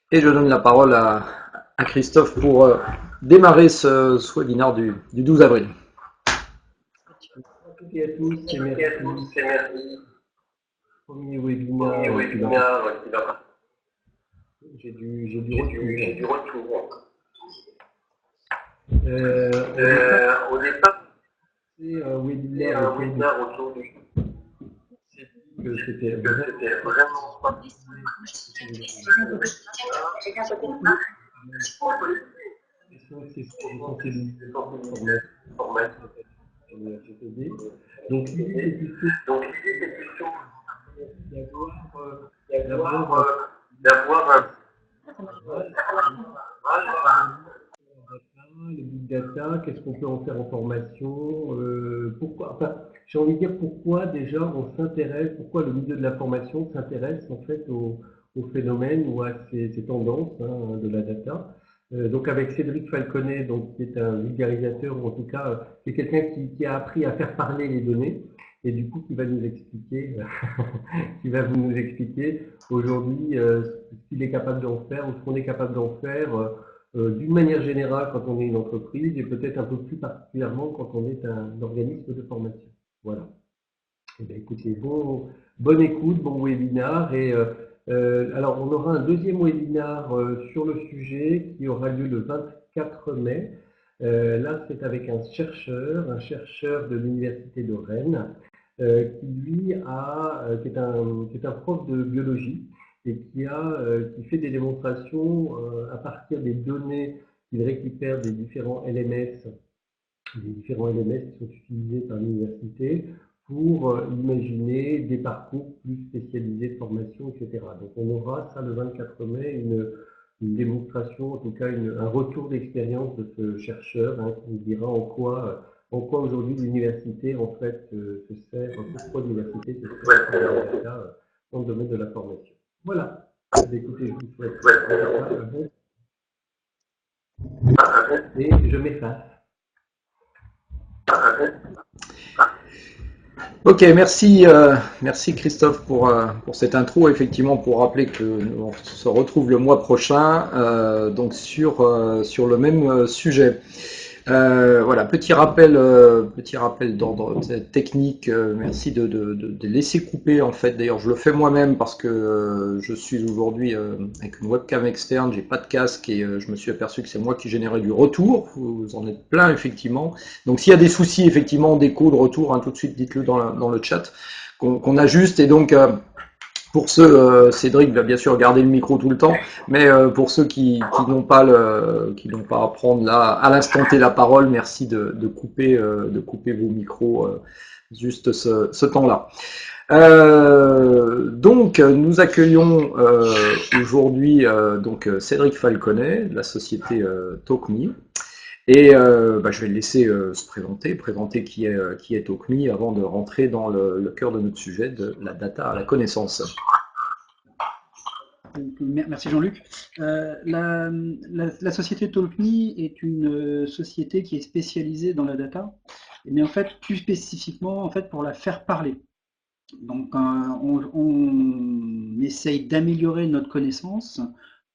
Et je donne la parole à Christophe pour démarrer ce webinaire du 12 avril. Bonjour à toutes et à tous, et merci. Premier Premier webinaire webinaire qui va. J'ai du retour. retour. Au départ, Au départ, c'est un c'était webinaire un autour du webinaire autour du que c'était que c'était vraiment pas de sensibilisation, de formation. formation et RGPD. Donc l'idée c'est plutôt Donc l'idée c'est plutôt d'avoir d'avoir d'avoir un le big data, qu'est-ce qu'on peut en faire en formation, pourquoi, enfin, j'ai envie de dire pourquoi déjà on s'intéresse, pourquoi le milieu de la formation s'intéresse en fait au phénomène ou à ces tendances de la data. Donc avec Cédric Falconet, donc, qui est un vulgarisateur, ou en tout cas c'est quelqu'un qui a appris à faire parler les données, et du coup qui va nous expliquer, qui va nous expliquer aujourd'hui ce qu'il est capable d'en faire ou ce qu'on est capable d'en faire d'une manière générale quand on est une entreprise et peut-être un peu plus particulièrement quand on est un organisme de formation. Voilà. Eh bien, écoutez, bonne écoute, bon webinaire. Et alors, on aura un deuxième webinaire sur le sujet qui aura lieu le 24 mai. Là, c'est avec un chercheur de l'Université de Rennes, qui lui qui est un prof de biologie et qui fait des démonstrations à partir des données qu'il récupère des différents LMS qui sont utilisés par l'université pour imaginer des parcours plus spécialisés de formation, etc. Donc on aura ça le 24 mai, une démonstration, en tout cas un retour d'expérience de ce chercheur qui nous dira en quoi aujourd'hui l'université en fait se sert, pourquoi l'université se sert dans le domaine de la formation. Voilà. Écoutez, je vous souhaite un bon et je m'efface. Ok, merci Christophe pour cette intro. Effectivement, pour rappeler que on se retrouve le mois prochain, donc sur le même sujet. Voilà, petit rappel d'ordre technique. Merci de laisser couper en fait. D'ailleurs, je le fais moi-même parce que je suis aujourd'hui avec une webcam externe, j'ai pas de casque et je me suis aperçu que c'est moi qui générais du retour. Vous en êtes plein effectivement. Donc s'il y a des soucis effectivement d'écho, de retour, tout de suite dites-le dans le chat qu'on ajuste. Et donc pour ceux, Cédric va bien sûr garder le micro tout le temps, mais pour ceux qui n'ont pas à prendre là à l'instant T la parole, merci de couper vos micros juste ce temps-là. Donc nous accueillons aujourd'hui donc Cédric Falconet de la société TalkMe. Et je vais le laisser se présenter qui est TalkMe avant de rentrer dans le cœur de notre sujet de la data à la connaissance. Merci Jean-Luc. La société TalkMe est une société qui est spécialisée dans la data, mais en fait plus spécifiquement en fait pour la faire parler. Donc on essaye d'améliorer notre connaissance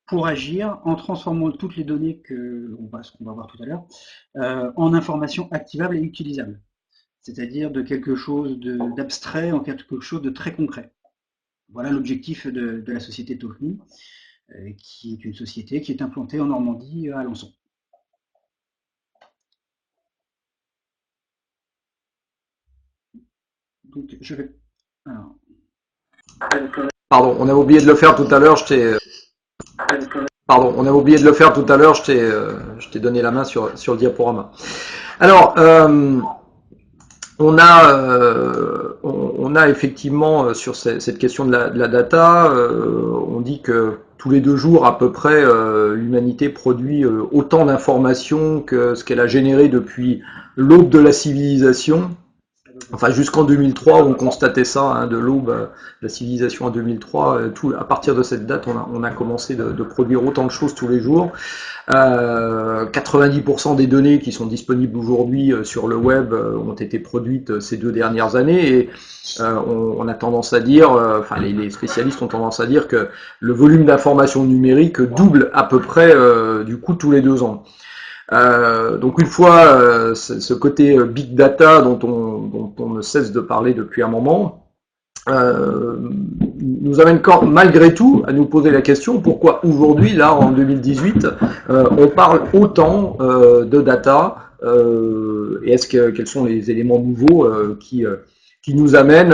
pour agir en transformant toutes les données ce qu'on va voir tout à l'heure en informations activables et utilisables. C'est-à-dire de quelque chose d'abstrait en quelque chose de très concret. Voilà l'objectif de la société TalkMe, qui est une société qui est implantée en Normandie, à Alençon. Donc je vais... Alors... Pardon, on a oublié de le faire tout à l'heure, je t'ai donné la main sur le diaporama. Alors, on a effectivement sur cette question de la data, on dit que tous les 2 jours à peu près, l'humanité produit autant d'informations que ce qu'elle a généré depuis l'aube de la civilisation. Enfin, jusqu'en 2003, on constatait ça, hein, de l'aube de la civilisation à 2003. À partir de cette date, on a commencé de produire autant de choses tous les jours. 90% des données qui sont disponibles aujourd'hui sur le web ont été produites ces 2 dernières années, et on a tendance à dire, enfin les spécialistes ont tendance à dire que le volume d'informations numériques double à peu près du coup tous les 2 ans. Donc une fois ce côté big data dont on ne cesse de parler depuis un moment, nous amène malgré tout à nous poser la question pourquoi aujourd'hui, là en 2018, on parle autant de data, et quels sont les éléments nouveaux qui nous amènent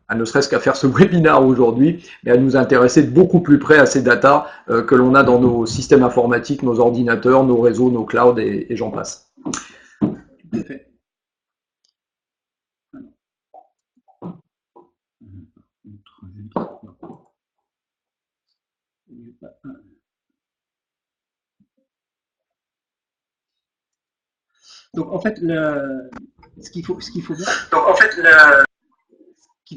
à ne serait-ce qu'à faire ce webinaire aujourd'hui, mais à nous intéresser de beaucoup plus près à ces datas que l'on a dans nos systèmes informatiques, nos ordinateurs, nos réseaux, nos clouds, et j'en passe. Tout à fait. Donc en fait, ce qu'il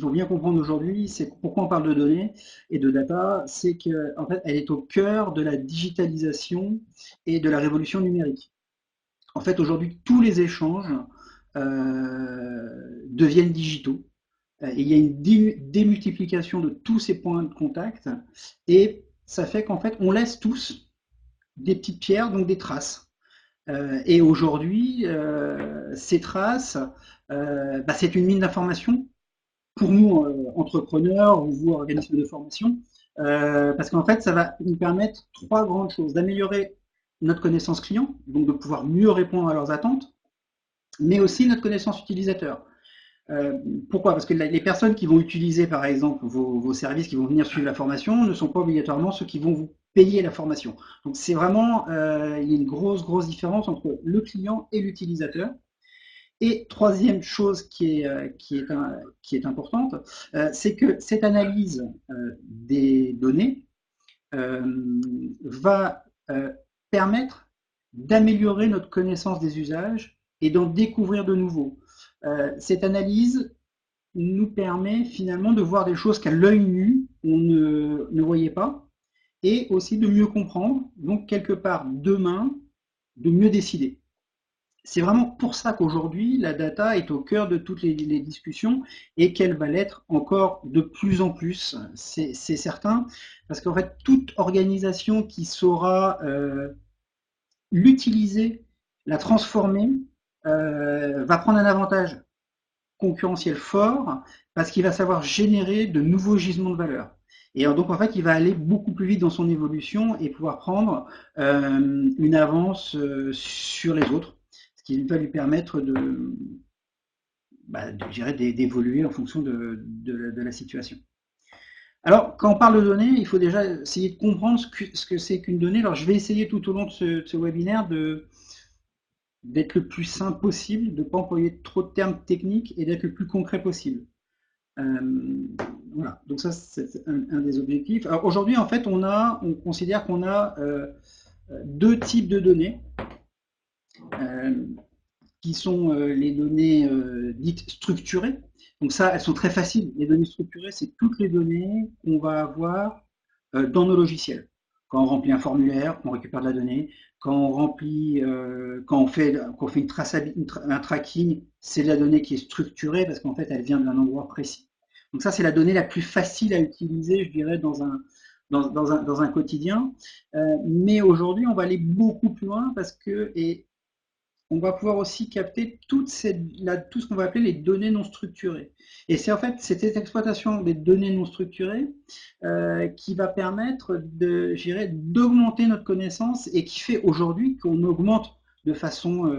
faut bien comprendre aujourd'hui, c'est pourquoi on parle de données et de data, c'est qu'en fait, elle est au cœur de la digitalisation et de la révolution numérique. En fait, aujourd'hui, tous les échanges deviennent digitaux. Et il y a une démultiplication de tous ces points de contact, et ça fait qu'en fait, on laisse tous des petites pierres, donc des traces. Et aujourd'hui, ces traces, c'est une mine d'informations pour nous, entrepreneurs ou vous, organismes de formation, parce qu'en fait, ça va nous permettre 3 grandes choses: d'améliorer notre connaissance client, donc de pouvoir mieux répondre à leurs attentes, mais aussi notre connaissance utilisateur. Pourquoi? Parce que les personnes qui vont utiliser, par exemple, vos services, qui vont venir suivre la formation, ne sont pas obligatoirement ceux qui vont vous payer la formation. Donc c'est vraiment, il y a une grosse différence entre le client et l'utilisateur. Et troisième chose qui est importante, c'est que cette analyse des données va permettre d'améliorer notre connaissance des usages et d'en découvrir de nouveaux. Cette analyse nous permet finalement de voir des choses qu'à l'œil nu on ne voyait pas, et aussi de mieux comprendre, donc quelque part demain, de mieux décider. C'est vraiment pour ça qu'aujourd'hui, la data est au cœur de toutes les discussions, et qu'elle va l'être encore de plus en plus, c'est certain, parce qu'en fait, toute organisation qui saura l'utiliser, la transformer, va prendre un avantage concurrentiel fort, parce qu'il va savoir générer de nouveaux gisements de valeur. Et donc, en fait, il va aller beaucoup plus vite dans son évolution et pouvoir prendre une avance sur les autres, ce qui va lui permettre d'évoluer en fonction de la situation. Alors, quand on parle de données, il faut déjà essayer de comprendre ce que c'est qu'une donnée. Alors, je vais essayer tout au long de ce webinaire d'être le plus simple possible, de ne pas employer trop de termes techniques et d'être le plus concret possible. Voilà, donc ça c'est un des objectifs. Alors aujourd'hui, en fait, on considère qu'on a 2 types de données, qui sont les données dites structurées. Donc ça, elles sont très faciles. Les données structurées, c'est toutes les données qu'on va avoir dans nos logiciels. Quand on remplit un formulaire, on récupère de la donnée. Quand on remplit, quand on fait un tracking, c'est de la donnée qui est structurée, parce qu'en fait, elle vient d'un endroit précis. Donc ça, c'est la donnée la plus facile à utiliser, je dirais, dans un quotidien. Mais aujourd'hui, on va aller beaucoup plus loin, parce que, et on va pouvoir aussi capter tout ce qu'on va appeler les données non structurées. Et c'est en fait cette exploitation des données non structurées qui va permettre d'augmenter notre connaissance, et qui fait aujourd'hui qu'on augmente de façon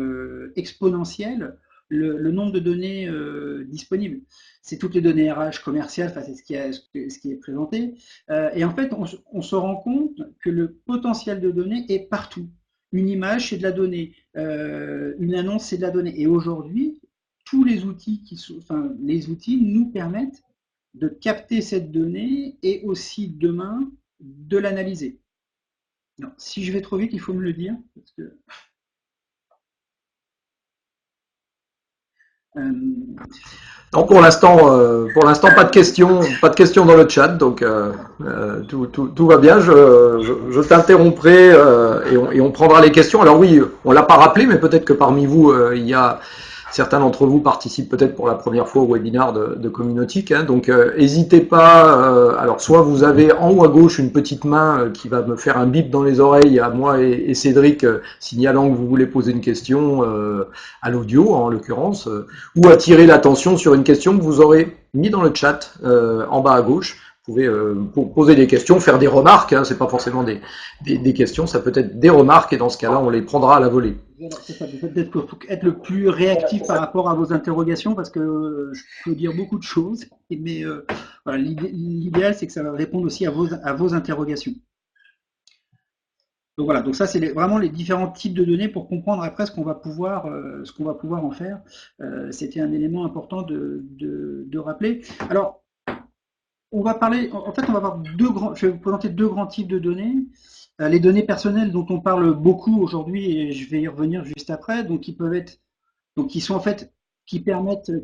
exponentielle le nombre de données disponibles. C'est toutes les données RH commerciales, c'est ce qui est présenté. Et en fait, on se rend compte que le potentiel de données est partout. Une image, c'est de la donnée. Une annonce, c'est de la donnée. Et aujourd'hui, tous les outils les outils nous permettent de capter cette donnée, et aussi demain de l'analyser. Si je vais trop vite, il faut me le dire, parce que Non, pour l'instant, pas de questions dans le chat, donc tout va bien. Je t'interromprai et on prendra les questions. Alors oui, on l'a pas rappelé, mais peut-être que parmi vous, il y a certains d'entre vous participent peut-être pour la première fois au webinaire de Communautique, hein, donc n'hésitez pas. Alors soit vous avez en haut à gauche une petite main qui va me faire un bip dans les oreilles à moi et Cédric, signalant que vous voulez poser une question à l'audio en l'occurrence. Ou attirer l'attention sur une question que vous aurez mis dans le chat en bas à gauche. Vous pouvez poser des questions, faire des remarques, hein, c'est pas forcément des questions, ça peut être des remarques et dans ce cas-là, on les prendra à la volée. Voilà, c'est ça, peut-être qu'il faut être le plus réactif par rapport à vos interrogations parce que je peux dire beaucoup de choses, mais voilà, l'idéal c'est que ça va répondre aussi à vos interrogations. Donc voilà, donc ça c'est vraiment les différents types de données pour comprendre après ce qu'on va pouvoir en faire. C'était un élément important de rappeler. Alors, on va parler, en fait, on va avoir je vais vous présenter deux grands types de données. Les données personnelles dont on parle beaucoup aujourd'hui, et je vais y revenir juste après, donc qui peuvent être, donc qui sont en fait, qui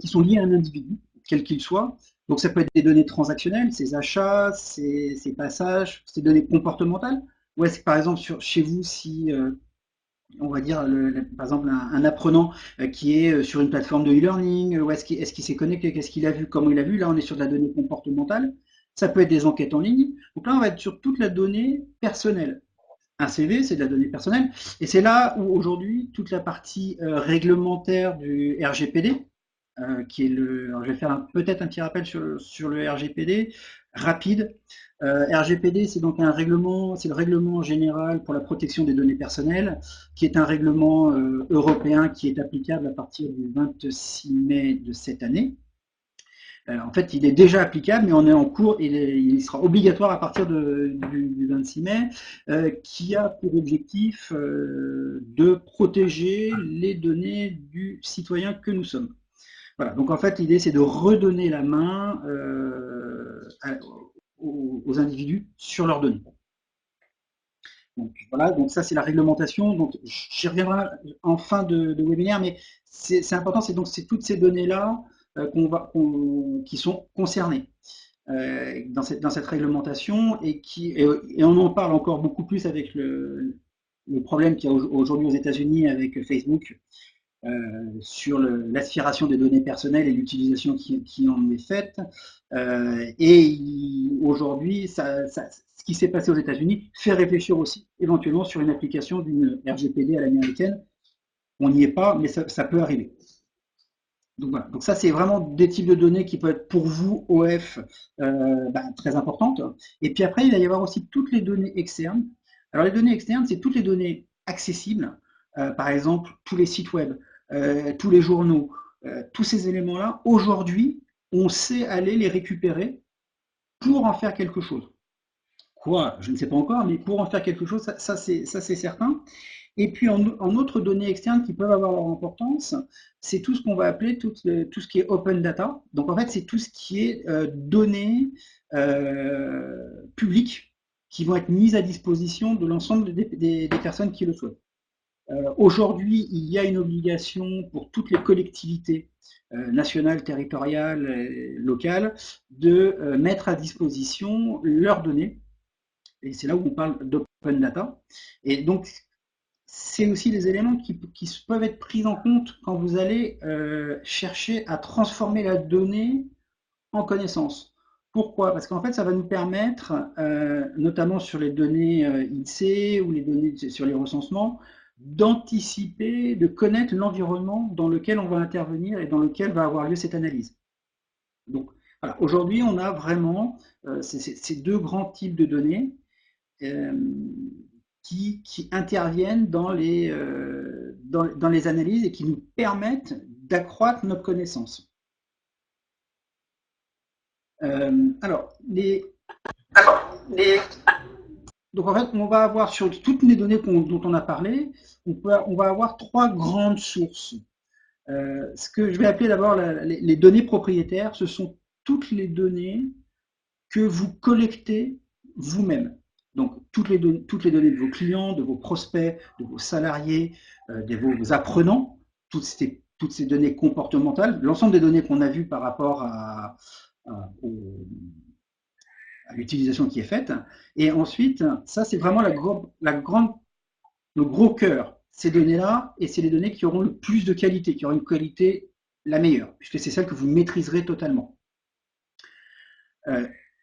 sont liés à un individu, quel qu'il soit. Donc ça peut être des données transactionnelles, ses achats, ses passages, ses données comportementales. Ou est-ce que par exemple chez vous, si on va dire par exemple un apprenant qui est sur une plateforme de e-learning, ou est-ce qu'il s'est connecté, qu'est-ce qu'il a vu, comment il a vu, là on est sur de la donnée comportementale. Ça peut être des enquêtes en ligne. Donc là on va être sur toute la donnée personnelle. Un CV, c'est de la donnée personnelle. Et c'est là où aujourd'hui, toute la partie réglementaire du RGPD, qui est alors je vais faire peut-être un petit rappel sur le RGPD, rapide. RGPD, c'est donc c'est le règlement général pour la protection des données personnelles, qui est un règlement européen qui est applicable à partir du 26 mai de cette année. En fait, il est déjà applicable, mais on est en cours, il sera obligatoire à partir du 26 mai, qui a pour objectif de protéger les données du citoyen que nous sommes. Voilà, donc en fait, l'idée, c'est de redonner la main aux individus sur leurs données. Donc voilà, donc ça c'est la réglementation. Donc j'y reviendrai en fin de webinaire, mais c'est important, c'est toutes ces données-là qui sont concernées dans cette réglementation et on en parle encore beaucoup plus avec le problème qu'il y a aujourd'hui aux États-Unis avec Facebook sur l'aspiration des données personnelles et l'utilisation qui en est faite. Et aujourd'hui, ce qui s'est passé aux États-Unis fait réfléchir aussi éventuellement sur une application d'une RGPD à l'américaine. On n'y est pas, mais ça peut arriver. Donc voilà. Donc ça, c'est vraiment des types de données qui peuvent être pour vous, OF, très importantes. Et puis après, il va y avoir aussi toutes les données externes. Alors les données externes, c'est toutes les données accessibles. Par exemple, tous les sites web, tous les journaux, tous ces éléments-là, aujourd'hui, on sait aller les récupérer pour en faire quelque chose. Quoi? Je ne sais pas encore, mais pour en faire quelque chose, ça c'est certain. Et puis en autres données externes qui peuvent avoir leur importance, c'est tout ce qu'on va appeler tout ce qui est open data. Donc en fait, c'est tout ce qui est données publiques qui vont être mises à disposition de l'ensemble des personnes qui le souhaitent. Aujourd'hui, il y a une obligation pour toutes les collectivités nationales, territoriales, locales, de mettre à disposition leurs données. Et c'est là où on parle d'open data. Et donc, c'est aussi des éléments qui peuvent être pris en compte quand vous allez chercher à transformer la donnée en connaissance. Pourquoi? Parce qu'en fait, ça va nous permettre, notamment sur les données INSEE ou les données sur les recensements, d'anticiper, de connaître l'environnement dans lequel on va intervenir et dans lequel va avoir lieu cette analyse. Donc, voilà. Aujourd'hui, on a vraiment ces deux grands types de données qui interviennent dans les analyses et qui nous permettent d'accroître notre connaissance. Donc en fait, on va avoir sur toutes les données dont on a parlé, on va avoir trois grandes sources. Ce que je vais appeler d'abord les données propriétaires, ce sont toutes les données que vous collectez vous-même. Donc toutes les données de vos clients, de vos prospects, de vos salariés, de vos apprenants, toutes ces toutes ces données comportementales, l'ensemble des données qu'on a vues par rapport à l'utilisation qui est faite. Et ensuite, ça c'est vraiment le gros cœur. Ces données-là, et c'est les données qui auront le plus de qualité, qui auront une qualité la meilleure, puisque c'est celle que vous maîtriserez totalement.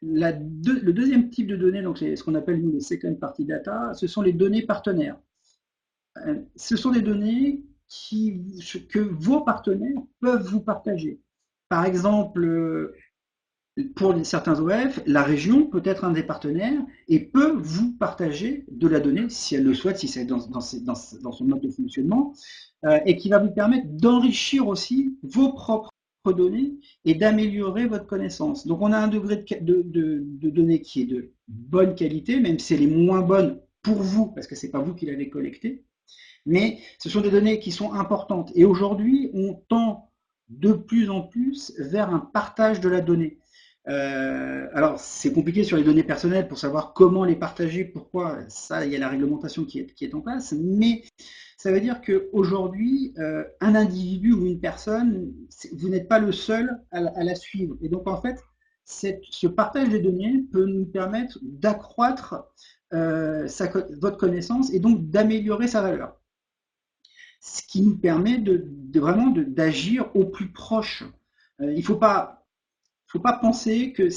Le deuxième type de données, donc c'est ce qu'on appelle nous les second party data, ce sont les données partenaires. Ce sont des données que vos partenaires peuvent vous partager. Par exemple, pour certains OF, la région peut être un des partenaires et peut vous partager de la donnée, si elle le souhaite, si c'est dans son mode de fonctionnement, et qui va vous permettre d'enrichir aussi vos propres données et d'améliorer votre connaissance. Donc on a un degré de données qui est de bonne qualité, même si elle est moins bonne pour vous, parce que ce n'est pas vous qui l'avez collectée, mais ce sont des données qui sont importantes. Et aujourd'hui, on tend de plus en plus vers un partage de la donnée. Alors, c'est compliqué sur les données personnelles pour savoir comment les partager, pourquoi. Ça, il y a la réglementation qui est en place, mais ça veut dire qu'aujourd'hui, un individu ou une personne, vous n'êtes pas le seul à la suivre. Et donc, en fait, ce partage des données peut nous permettre d'accroître votre connaissance et donc d'améliorer sa valeur. Ce qui nous permet vraiment d'agir au plus proche. Il ne faut pas penser que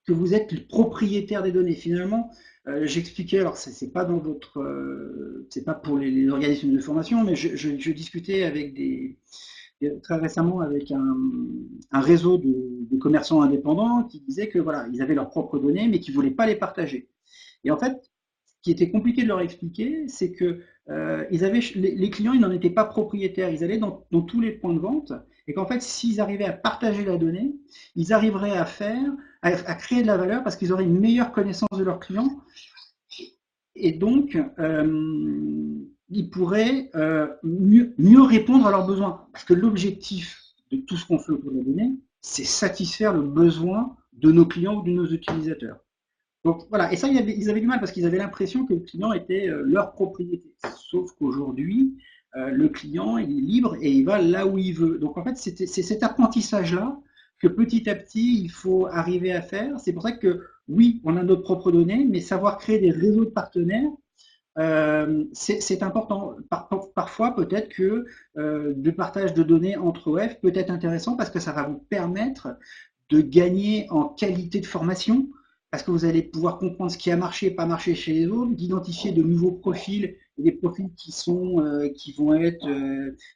que vous êtes le propriétaire des données. Finalement, j'expliquais, alors c'est pas c'est pas pour les organismes de formation, mais je discutais avec très récemment avec un réseau de commerçants indépendants qui disaient que voilà, ils avaient leurs propres données, mais qu'ils voulaient pas les partager. Et en fait, ce qui était compliqué de leur expliquer, c'est que les clients, ils n'en étaient pas propriétaires. Ils allaient dans tous les points de vente et qu'en fait, s'ils arrivaient à partager la donnée, ils arriveraient à créer de la valeur parce qu'ils auraient une meilleure connaissance de leurs clients et donc ils pourraient mieux répondre à leurs besoins. Parce que l'objectif de tout ce qu'on fait autour de la donnée, c'est satisfaire le besoin de nos clients ou de nos utilisateurs. Donc voilà, et ça, ils avaient du mal parce qu'ils avaient l'impression que le client était leur propriété. Sauf qu'aujourd'hui, le client, il est libre et il va là où il veut. Donc en fait, c'est cet apprentissage-là que petit à petit, il faut arriver à faire. C'est pour ça que oui, on a nos propres données, mais savoir créer des réseaux de partenaires, c'est important. Parfois, peut-être que le partage de données entre OF peut être intéressant parce que ça va vous permettre de gagner en qualité de formation, parce que vous allez pouvoir comprendre ce qui a marché, pas marché chez les autres, d'identifier de nouveaux profils, des profils qui vont être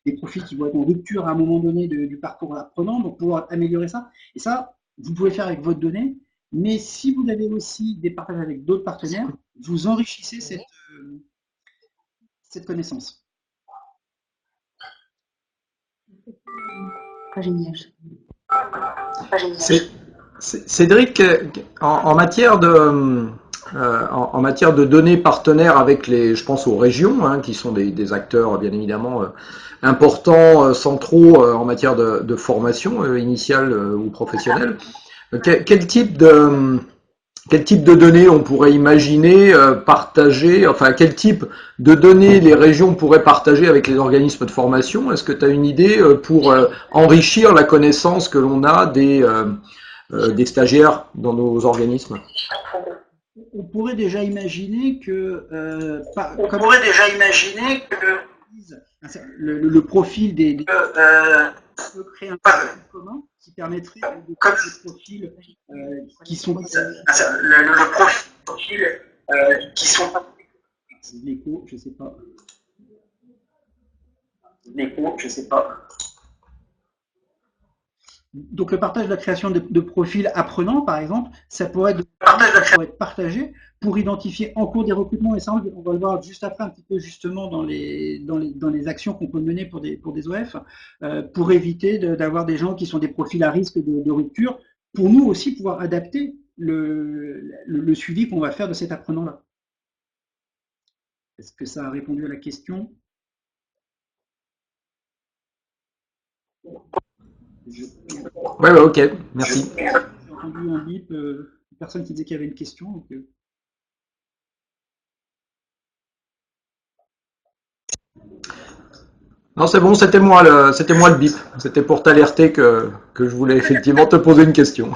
des profils qui vont être en rupture à un moment donné du parcours apprenant, donc pouvoir améliorer ça. Et ça, vous pouvez faire avec votre donnée, mais si vous avez aussi des partages avec d'autres partenaires, vous enrichissez cette connaissance. Pas génial. Cédric, en matière de données partenaires avec je pense aux régions, hein, qui sont des acteurs bien évidemment importants, centraux en matière de formation initiale ou professionnelle, quel type de données on pourrait imaginer partager, enfin quel type de données les régions pourraient partager avec les organismes de formation? Est-ce que tu as une idée pour enrichir la connaissance que l'on a des stagiaires dans nos organismes? On pourrait déjà imaginer que le profil peut créer un profil commun qui permettrait de créer des profils qui sont le profil qui sont l'écho, je sais pas. Donc le partage de la création de profils apprenants, par exemple, ça pourrait être partagé pour identifier en cours des recrutements, et ça on va le voir juste après un petit peu justement dans les actions qu'on peut mener pour des OF, pour éviter d'avoir des gens qui sont des profils à risque de rupture, pour nous aussi pouvoir adapter le suivi qu'on va faire de cet apprenant-là. Est-ce que ça a répondu à la question? Ouais, ok, merci. J'ai entendu un bip, une personne qui disait qu'il y avait une question. Donc, Non, c'est bon, c'était moi le bip. C'était pour t'alerter que je voulais effectivement te poser une question.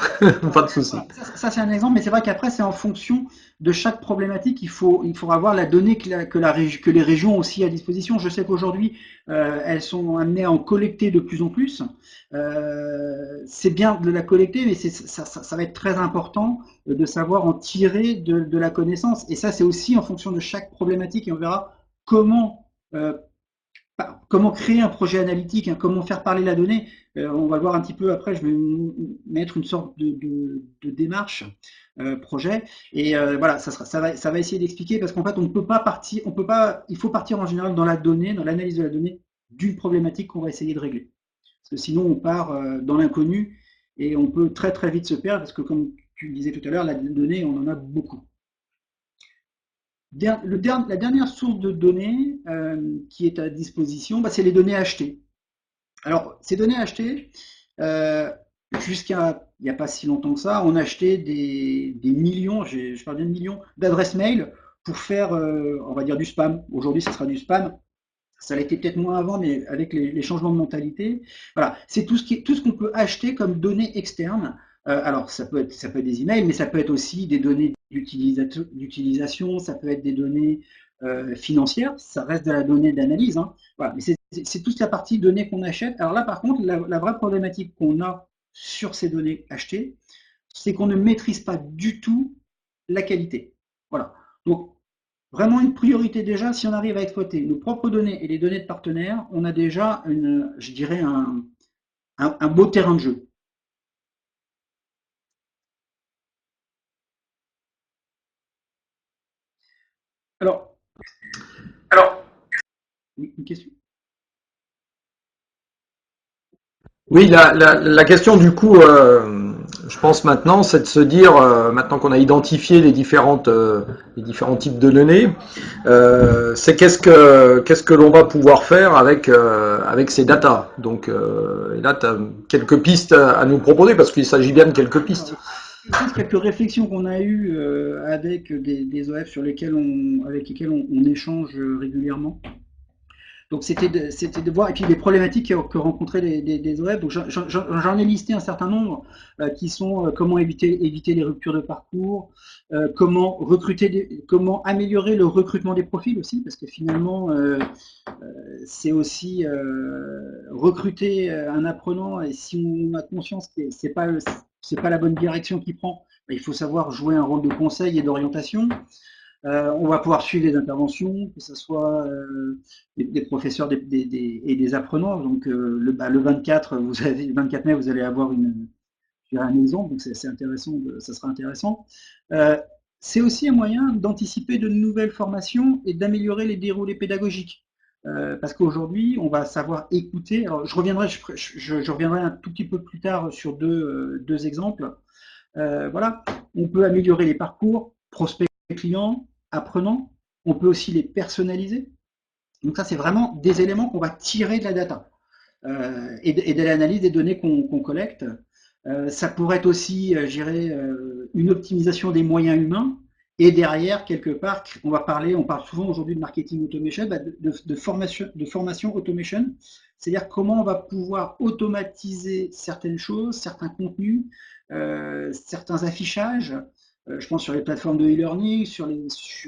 Pas de souci. Voilà, ça, c'est un exemple, mais c'est vrai qu'après, c'est en fonction de chaque problématique. Il faudra avoir la donnée que les régions ont aussi à disposition. Je sais qu'aujourd'hui, elles sont amenées à en collecter de plus en plus. C'est bien de la collecter, mais ça va être très important de savoir en tirer de la connaissance. Et ça, c'est aussi en fonction de chaque problématique, et on verra comment euh, comment créer un projet analytique, hein, comment faire parler la donnée. On va le voir un petit peu après, je vais mettre une sorte de démarche projet. Et voilà, ça va essayer d'expliquer parce qu'en fait, on ne peut pas partir, on peut pas, il faut partir en général dans la donnée, dans l'analyse de la donnée, d'une problématique qu'on va essayer de régler. Parce que sinon, on part dans l'inconnu et on peut très très vite se perdre parce que comme tu le disais tout à l'heure, la donnée, on en a beaucoup. La dernière source de données qui est à disposition, bah, c'est les données achetées. Alors, ces données achetées, euh, jusqu'à il n'y a pas si longtemps que ça, on achetait des millions, je parle bien de millions, d'adresses mail pour faire, on va dire, du spam. Aujourd'hui, ce sera du spam. Ça l'a été peut-être moins avant, mais avec les changements de mentalité. Voilà, c'est tout ce qu'on peut acheter comme données externes. Alors, ça peut être des emails, mais ça peut être aussi des données d'utilisation, ça peut être des données financières, ça reste de la donnée d'analyse. Hein. Voilà, mais c'est toute la partie données qu'on achète. Alors là, par contre, la vraie problématique qu'on a sur ces données achetées, c'est qu'on ne maîtrise pas du tout la qualité. Voilà. Donc, vraiment une priorité déjà, si on arrive à exploiter nos propres données et les données de partenaires, on a déjà, je dirais, un beau terrain de jeu. Alors, Alors, une question. Oui, la question du coup, je pense maintenant, c'est de se dire, maintenant qu'on a identifié les différents types de données, c'est qu'est-ce que l'on va pouvoir faire avec ces datas. Donc et là, tu as quelques pistes à nous proposer parce qu'il s'agit bien de quelques pistes. Juste quelques réflexions qu'on a eues avec des OF avec lesquels on échange régulièrement. Donc c'était de voir, et puis les problématiques que rencontraient des OF. Donc j'en ai listé un certain nombre qui sont comment éviter les ruptures de parcours, comment améliorer le recrutement des profils aussi, parce que finalement c'est aussi recruter un apprenant, et si on a conscience que c'est pas la bonne direction qu'il prend, il faut savoir jouer un rôle de conseil et d'orientation. On va pouvoir suivre les interventions, que ce soit des professeurs et des apprenants. Donc le 24, le 24 mai, vous allez avoir un exemple, donc c'est intéressant, ça sera intéressant. Euh, c'est aussi un moyen d'anticiper de nouvelles formations et d'améliorer les déroulés pédagogiques. Parce qu'aujourd'hui, on va savoir écouter. Alors, je reviendrai un tout petit peu plus tard sur deux exemples. Voilà, on peut améliorer les parcours, prospects clients, apprenants. On peut aussi les personnaliser. Donc ça, c'est vraiment des éléments qu'on va tirer de la data et de l'analyse des données qu'on collecte. Ça pourrait être aussi, je dirais, une optimisation des moyens humains. Et derrière, quelque part, on parle souvent aujourd'hui de marketing automation, de formation automation, c'est-à-dire comment on va pouvoir automatiser certaines choses, certains contenus, certains affichages. Je pense sur les plateformes de e-learning,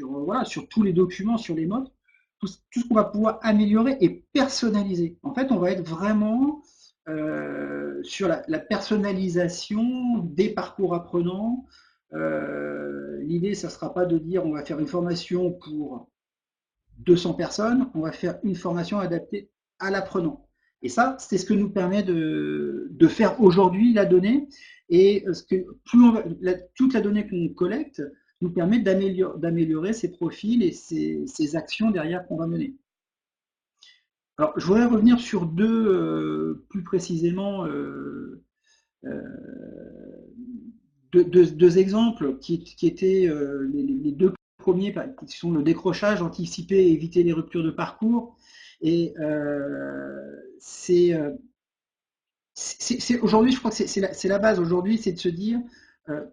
voilà, sur tous les documents, sur les notes, tout ce qu'on va pouvoir améliorer et personnaliser. En fait, on va être vraiment sur la personnalisation des parcours apprenants. L'idée, ça ne sera pas de dire on va faire une formation pour 200 personnes, on va faire une formation adaptée à l'apprenant. Et ça, c'est ce que nous permet de faire aujourd'hui la donnée. Et toute la donnée qu'on collecte nous permet d'améliorer ces profils et ces actions derrière qu'on va mener. Alors, je voudrais revenir sur plus précisément, euh, deux exemples qui étaient les deux premiers, qui sont le décrochage, anticiper et éviter les ruptures de parcours. Et aujourd'hui, je crois que c'est la base aujourd'hui, c'est de se dire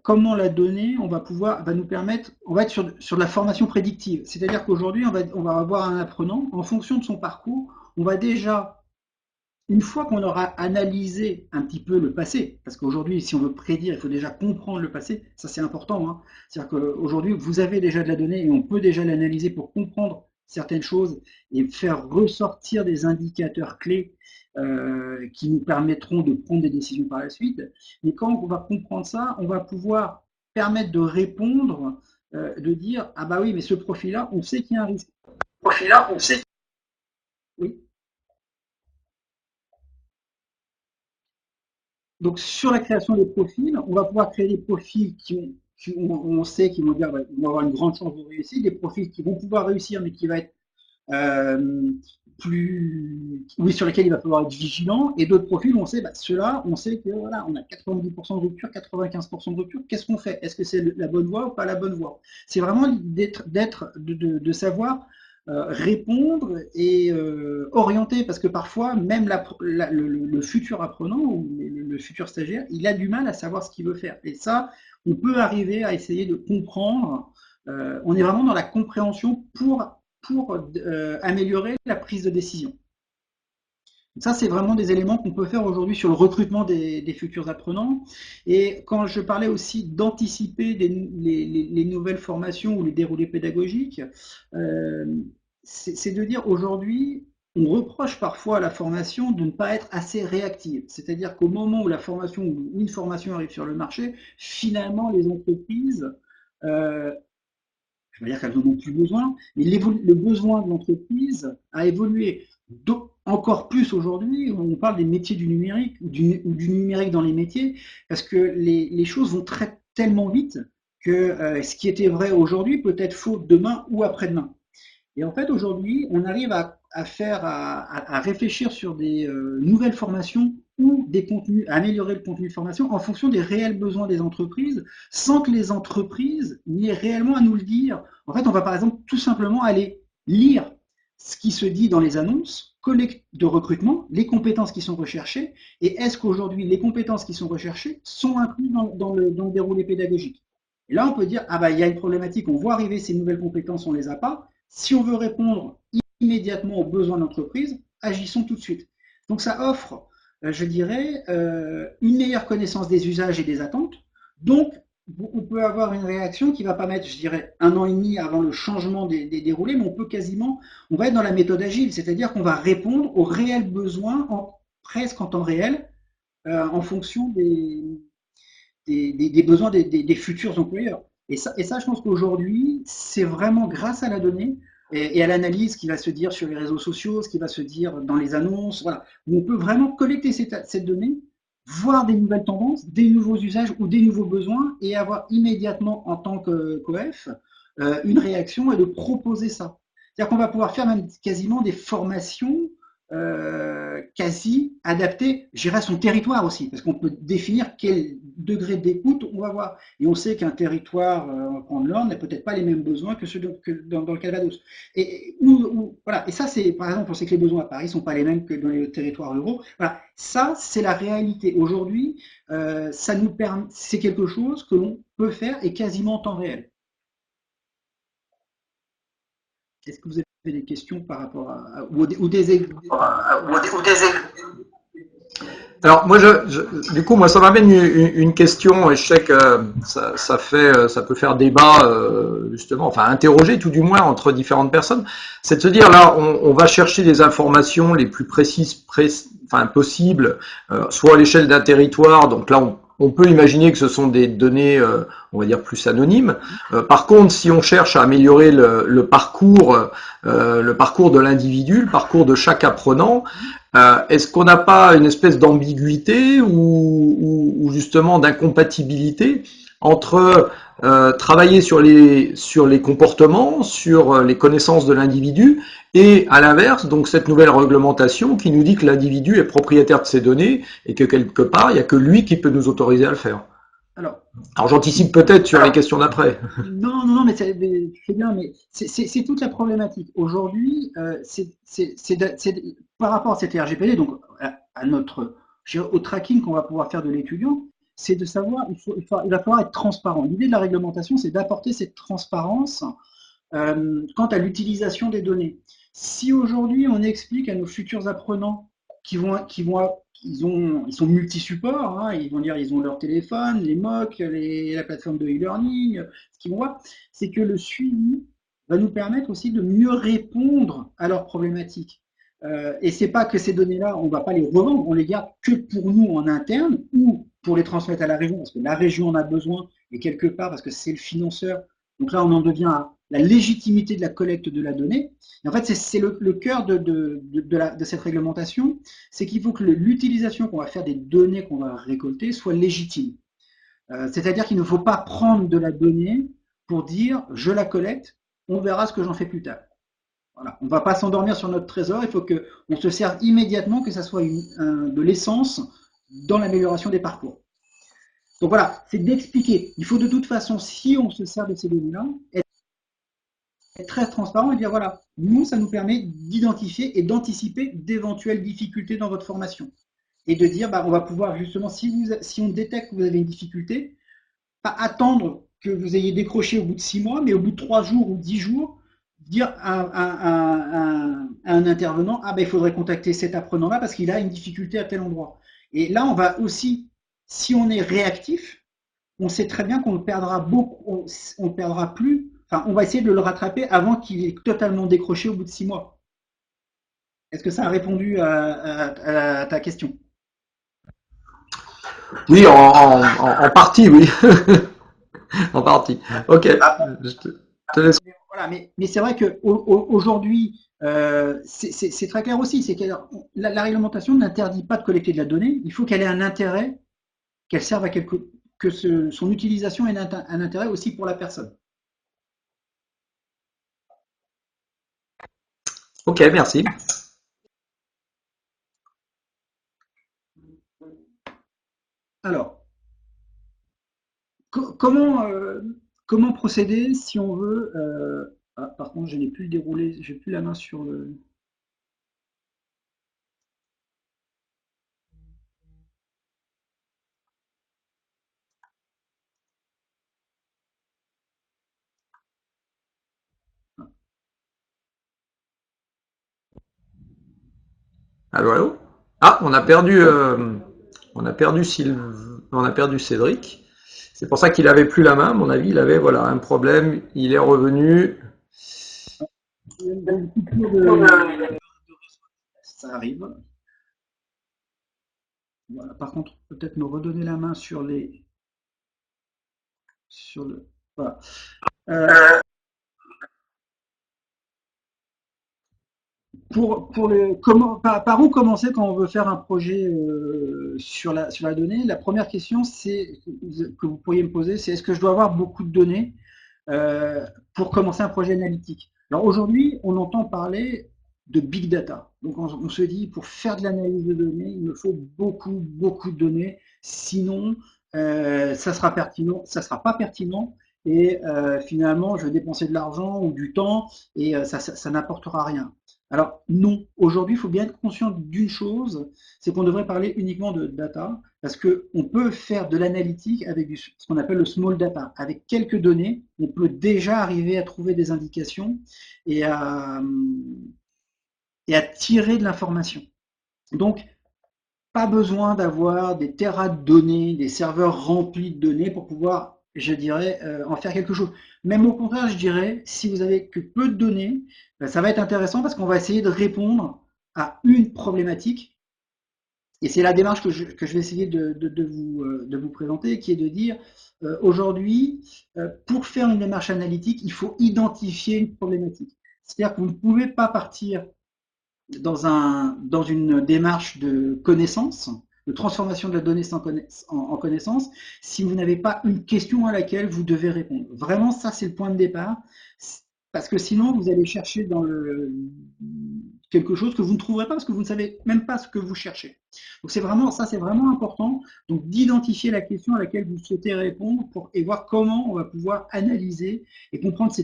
comment la donnée, va nous permettre, on va être sur de la formation prédictive. C'est-à-dire qu'aujourd'hui, on va avoir un apprenant, en fonction de son parcours, on va déjà, une fois qu'on aura analysé un petit peu le passé, parce qu'aujourd'hui, si on veut prédire, il faut déjà comprendre le passé, ça c'est important, hein. C'est-à-dire qu'aujourd'hui, vous avez déjà de la donnée et on peut déjà l'analyser pour comprendre certaines choses et faire ressortir des indicateurs clés qui nous permettront de prendre des décisions par la suite. Mais quand on va comprendre ça, on va pouvoir permettre de répondre, de dire, ah bah oui, mais ce profil-là, on sait qu'il y a un risque. Profil-là, on sait. Oui. Donc, sur la création des profils, on va pouvoir créer des profils on sait qu'ils vont dire, bah, ils vont avoir une grande chance de réussir, des profils qui vont pouvoir réussir, mais qui va être oui, sur lesquels il va falloir être vigilant, et d'autres profils où on sait, bah, ceux-là, on sait que voilà, on a 90% de rupture, 95% de rupture. Qu'est-ce qu'on fait? Est-ce que c'est la bonne voie ou pas la bonne voie? C'est vraiment de savoir répondre et orienter, parce que parfois, même le futur apprenant ou le futur stagiaire, il a du mal à savoir ce qu'il veut faire. Et ça, on peut arriver à essayer de comprendre. On est vraiment dans la compréhension pour améliorer la prise de décision. Donc ça, c'est vraiment des éléments qu'on peut faire aujourd'hui sur le recrutement des futurs apprenants. Et quand je parlais aussi d'anticiper les nouvelles formations ou les déroulés pédagogiques, c'est de dire aujourd'hui, on reproche parfois à la formation de ne pas être assez réactive. C'est-à-dire qu'au moment où la formation ou une formation arrive sur le marché, finalement, les entreprises je ne veux pas dire qu'elles n'en ont plus besoin, mais le besoin de l'entreprise a évolué. Encore plus aujourd'hui, on parle des métiers du numérique ou du numérique dans les métiers, parce que les choses vont tellement vite que ce qui était vrai aujourd'hui peut être faux demain ou après-demain. Et en fait, aujourd'hui, on arrive à réfléchir sur des nouvelles formations ou des contenus, à améliorer le contenu de formation en fonction des réels besoins des entreprises, sans que les entreprises n'aient réellement à nous le dire. En fait, on va par exemple tout simplement aller lire ce qui se dit dans les annonces de recrutement, les compétences qui sont recherchées, et est-ce qu'aujourd'hui les compétences qui sont recherchées sont incluses dans le déroulé pédagogique. Et là, on peut dire, ah bah, il y a une problématique, on voit arriver ces nouvelles compétences, on ne les a pas. Si on veut répondre immédiatement aux besoins de l'entreprise, agissons tout de suite. Donc ça offre, je dirais, une meilleure connaissance des usages et des attentes. Donc, on peut avoir une réaction qui ne va pas mettre, je dirais, 1 an et demi avant le changement des déroulés, mais on va être dans la méthode agile, c'est-à-dire qu'on va répondre aux réels besoins presque en temps réel, en fonction des besoins des futurs employeurs. Et ça, je pense qu'aujourd'hui, c'est vraiment grâce à la donnée et à l'analyse qui va se dire sur les réseaux sociaux, ce qui va se dire dans les annonces, voilà, où on peut vraiment collecter cette donnée, voir des nouvelles tendances, des nouveaux usages ou des nouveaux besoins et avoir immédiatement en tant que COEF une réaction et de proposer ça. C'est-à-dire qu'on va pouvoir faire même quasiment des formations quasi adapté, j'irai à son territoire aussi, parce qu'on peut définir quel degré d'écoute on va avoir. Et on sait qu'un territoire, on va prendre l'Orne, n'a peut-être pas les mêmes besoins que ceux dans le Calvados. Voilà. Et ça, c'est, par exemple, on sait que les besoins à Paris ne sont pas les mêmes que dans les territoires ruraux. Voilà. Ça, c'est la réalité. Aujourd'hui, c'est quelque chose que l'on peut faire et quasiment en temps réel. Est-ce que vous avez des questions par rapport ou des Alors moi, du coup, moi, ça m'amène une question, et je sais que ça peut faire débat justement, enfin interroger tout du moins entre différentes personnes. C'est de se dire là, on va chercher des informations les plus précises, possibles, soit à l'échelle d'un territoire. Donc là, on peut imaginer que ce sont des données, on va dire, plus anonymes. Par contre, si on cherche à améliorer le parcours de l'individu, le parcours de chaque apprenant, est-ce qu'on n'a pas une espèce d'ambiguïté ou justement d'incompatibilité entre travailler sur les comportements, sur les connaissances de l'individu, et à l'inverse, donc cette nouvelle réglementation qui nous dit que l'individu est propriétaire de ses données et que quelque part, il n'y a que lui qui peut nous autoriser à le faire. Alors j'anticipe peut-être sur les questions d'après. Non, mais c'est bien, mais c'est toute la problématique. Aujourd'hui, par rapport à cette RGPD, donc au tracking qu'on va pouvoir faire de l'étudiant, c'est de savoir, il va falloir être transparent. L'idée de la réglementation, c'est d'apporter cette transparence quant à l'utilisation des données. Si aujourd'hui on explique à nos futurs apprenants ils sont multi-supports, hein, ils vont dire ils ont leur téléphone, les MOOC, la plateforme de e-learning, ce qu'ils vont voir, c'est que le suivi va nous permettre aussi de mieux répondre à leurs problématiques. Et c'est pas que ces données-là, on va pas les revendre, on les garde que pour nous en interne ou pour les transmettre à la région, parce que la région en a besoin, et quelque part parce que c'est le financeur. Donc là, on en devient à la légitimité de la collecte de la donnée. Et en fait, c'est le cœur de cette réglementation, c'est qu'il faut que l'utilisation qu'on va faire des données qu'on va récolter soit légitime. C'est-à-dire qu'il ne faut pas prendre de la donnée pour dire je la collecte, on verra ce que j'en fais plus tard. Voilà. On ne va pas s'endormir sur notre trésor, il faut qu'on se serve immédiatement, que ça soit de l'essence dans l'amélioration des parcours. Donc voilà, c'est d'expliquer. Il faut de toute façon, si on se sert de ces données-là, être très transparent et dire voilà, nous, ça nous permet d'identifier et d'anticiper d'éventuelles difficultés dans votre formation. Et de dire, bah, on va pouvoir justement, si on détecte que vous avez une difficulté, pas attendre que vous ayez décroché au bout de 6 mois, mais au bout de 3 jours ou 10 jours, dire à un intervenant, ah ben il faudrait contacter cet apprenant-là parce qu'il a une difficulté à tel endroit. Et là, on va aussi, si on est réactif, on sait très bien qu'on le perdra beaucoup, on le perdra plus, enfin, on va essayer de le rattraper avant qu'il ait totalement décroché au bout de 6 mois. Est-ce que ça a répondu à ta question? Oui, en partie, oui. En partie. Ok. Je te laisse. Voilà, mais c'est vrai qu'aujourd'hui, c'est très clair aussi, c'est que la réglementation n'interdit pas de collecter de la donnée, il faut qu'elle ait un intérêt, qu'elle serve à son utilisation ait un intérêt aussi pour la personne. Ok, merci. Alors, comment procéder si on veut par contre, je n'ai plus déroulé, j'ai plus la main sur le. Allô, allô? Ah, on a perdu on a perdu Cédric. C'est pour ça qu'il avait plus la main. À mon avis, il avait voilà un problème. Il est revenu. Ça arrive. Voilà. Par contre, peut-être me redonner la main sur le. Voilà. Par où commencer quand on veut faire un projet sur la donnée? La première question que vous pourriez me poser, c'est est-ce que je dois avoir beaucoup de données pour commencer un projet analytique? Alors aujourd'hui, on entend parler de big data. Donc on se dit pour faire de l'analyse de données, il me faut beaucoup, beaucoup de données. Sinon, ça sera pas pertinent. Et finalement, je vais dépenser de l'argent ou du temps et ça n'apportera rien. Alors non, aujourd'hui, il faut bien être conscient d'une chose, c'est qu'on devrait parler uniquement de data, parce qu'on peut faire de l'analytique avec ce qu'on appelle le small data. Avec quelques données, on peut déjà arriver à trouver des indications et à tirer de l'information. Donc, pas besoin d'avoir des terras de données, des serveurs remplis de données pour pouvoir, je dirais, en faire quelque chose. Même au contraire, je dirais, si vous avez que peu de données, ça va être intéressant parce qu'on va essayer de répondre à une problématique. Et c'est la démarche que je vais essayer de vous présenter, qui est de dire, aujourd'hui, pour faire une démarche analytique, il faut identifier une problématique. C'est-à-dire que vous ne pouvez pas partir dans une démarche de connaissance, de transformation de la donnée en connaissance, si vous n'avez pas une question à laquelle vous devez répondre. Vraiment, ça, c'est le point de départ. Parce que sinon, vous allez chercher dans quelque chose que vous ne trouverez pas parce que vous ne savez même pas ce que vous cherchez. Donc c'est vraiment important. Donc d'identifier la question à laquelle vous souhaitez répondre et voir comment on va pouvoir analyser et comprendre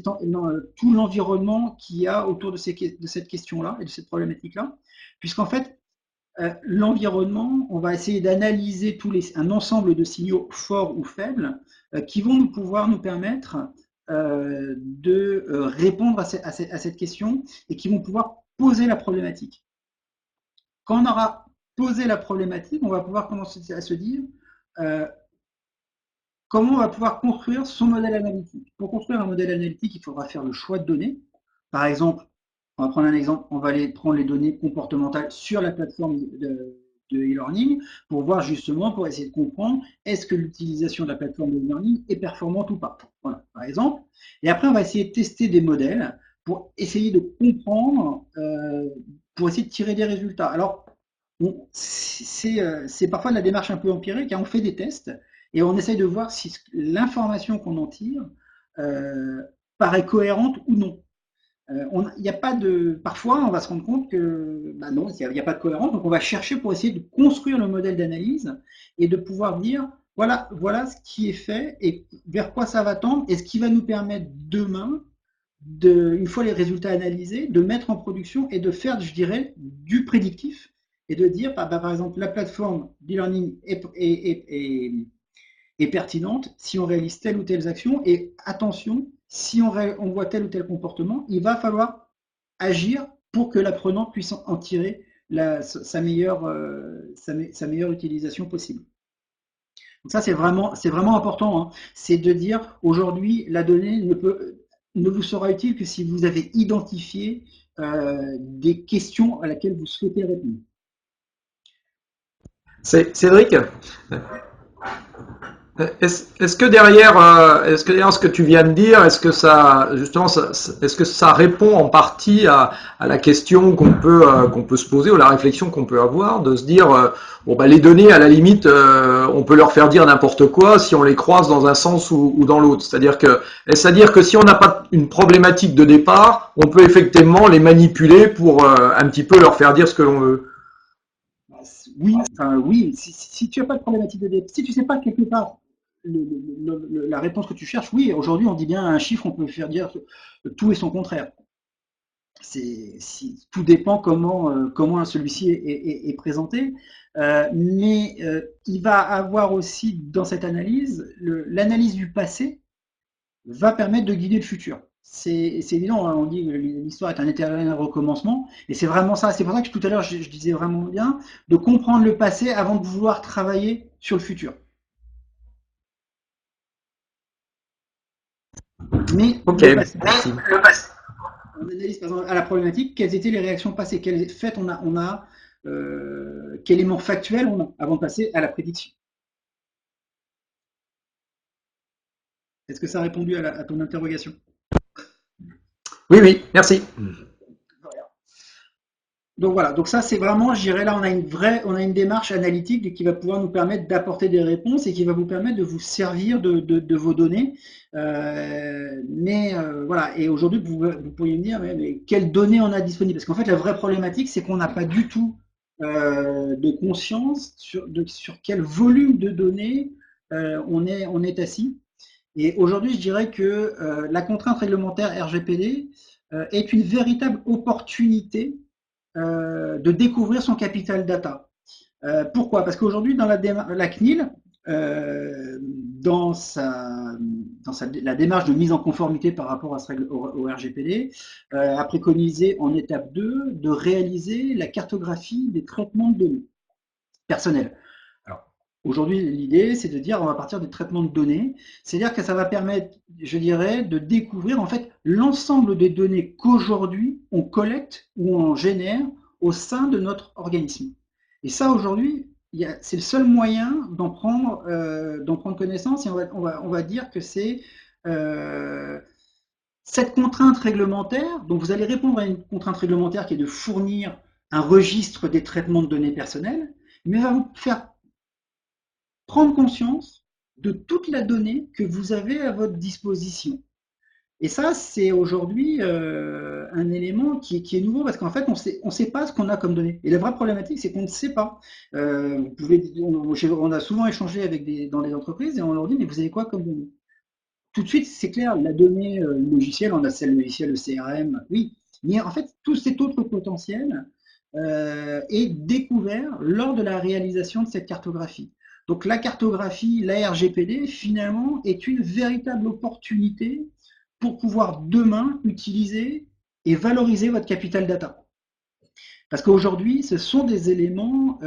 tout l'environnement qu'il y a autour de cette question-là et de cette problématique-là. Puisqu'en fait, l'environnement, on va essayer d'analyser un ensemble de signaux forts ou faibles qui vont pouvoir nous permettre de répondre à cette question et qui vont pouvoir poser la problématique. Quand on aura posé la problématique, on va pouvoir commencer à se dire comment on va pouvoir construire son modèle analytique. Pour construire un modèle analytique, il faudra faire le choix de données. Par exemple, on va prendre un exemple, on va aller prendre les données comportementales sur la plateforme de e-learning pour voir justement, pour essayer de comprendre est-ce que l'utilisation de la plateforme de e-learning est performante ou pas. Voilà, par exemple. Et après, on va essayer de tester des modèles pour essayer de comprendre, pour essayer de tirer des résultats. Alors, bon, c'est parfois de la démarche un peu empirique, hein. On fait des tests et on essaye de voir si l'information qu'on en tire paraît cohérente ou non. Il n'y a pas de. Parfois, on va se rendre compte que bah non, il n'y a pas de cohérence. Donc, on va chercher pour essayer de construire le modèle d'analyse et de pouvoir dire voilà, voilà ce qui est fait et vers quoi ça va tendre et ce qui va nous permettre demain, une fois les résultats analysés, de mettre en production et de faire, je dirais, du prédictif et de dire, par exemple, la plateforme d'e-learning est pertinente si on réalise telle ou telle action. Et attention, si on voit tel ou tel comportement, il va falloir agir pour que l'apprenant puisse en tirer sa meilleure utilisation possible. Donc ça, c'est vraiment important. Hein. C'est de dire, aujourd'hui, la donnée ne vous sera utile que si vous avez identifié des questions à laquelle vous souhaitez répondre. Cédric, est-ce que derrière ce que tu viens de dire, est-ce que ça justement, est-ce que ça répond en partie à la question qu'on peut se poser ou la réflexion qu'on peut avoir, de se dire bon bah les données à la limite, on peut leur faire dire n'importe quoi si on les croise dans un sens ou dans l'autre. Est-ce à dire que si on n'a pas une problématique de départ, on peut effectivement les manipuler pour un petit peu leur faire dire ce que l'on veut. Oui, oui. Si tu n'as pas de problématique de départ, si tu ne sais pas quelque part la réponse que tu cherches, oui, aujourd'hui on dit bien un chiffre, on peut faire dire tout et son contraire. Tout dépend comment celui-ci est présenté, mais il va avoir aussi dans cette analyse, l'analyse du passé va permettre de guider le futur. C'est évident, hein, on dit que l'histoire est un éternel recommencement, et c'est vraiment ça. C'est pour ça que tout à l'heure je disais vraiment bien de comprendre le passé avant de vouloir travailler sur le futur. Mais okay, le passé, on analyse par exemple à la problématique, quelles étaient les réactions passées, quels faits quel élément factuel on a avant de passer à la prédiction. Est-ce que ça a répondu à ton interrogation? Oui, merci. Donc voilà, donc ça c'est vraiment, je dirais là, on a une démarche analytique qui va pouvoir nous permettre d'apporter des réponses et qui va vous permettre de vous servir de vos données. Voilà, et aujourd'hui vous pourriez me dire, mais quelles données on a disponibles? Parce qu'en fait la vraie problématique c'est qu'on n'a pas du tout de conscience sur quel volume de données on est assis. Et aujourd'hui je dirais que la contrainte réglementaire RGPD est une véritable opportunité de découvrir son capital data. Pourquoi? Parce qu'aujourd'hui, dans la CNIL, dans la démarche de mise en conformité par rapport au RGPD, a préconisé en étape 2 de réaliser la cartographie des traitements de données personnelles. Aujourd'hui, l'idée, c'est de dire on va partir des traitements de données, c'est-à-dire que ça va permettre, je dirais, de découvrir en fait l'ensemble des données qu'aujourd'hui on collecte ou on génère au sein de notre organisme. Et ça, aujourd'hui, c'est le seul moyen d'en prendre connaissance et on va dire que c'est cette contrainte réglementaire. Donc, vous allez répondre à une contrainte réglementaire qui est de fournir un registre des traitements de données personnelles, mais va vous faire prendre conscience de toute la donnée que vous avez à votre disposition. Et ça, c'est aujourd'hui un élément qui est nouveau parce qu'en fait, on sait pas ce qu'on a comme données. Et la vraie problématique, c'est qu'on ne sait pas. On a souvent échangé dans les entreprises et on leur dit, mais vous avez quoi comme données? Tout de suite, c'est clair, la donnée logicielle, on a celle logicielle, le CRM, oui. Mais en fait, tout cet autre potentiel est découvert lors de la réalisation de cette cartographie. Donc la cartographie, la RGPD, finalement, est une véritable opportunité pour pouvoir demain utiliser et valoriser votre capital data. Parce qu'aujourd'hui, ce sont des éléments,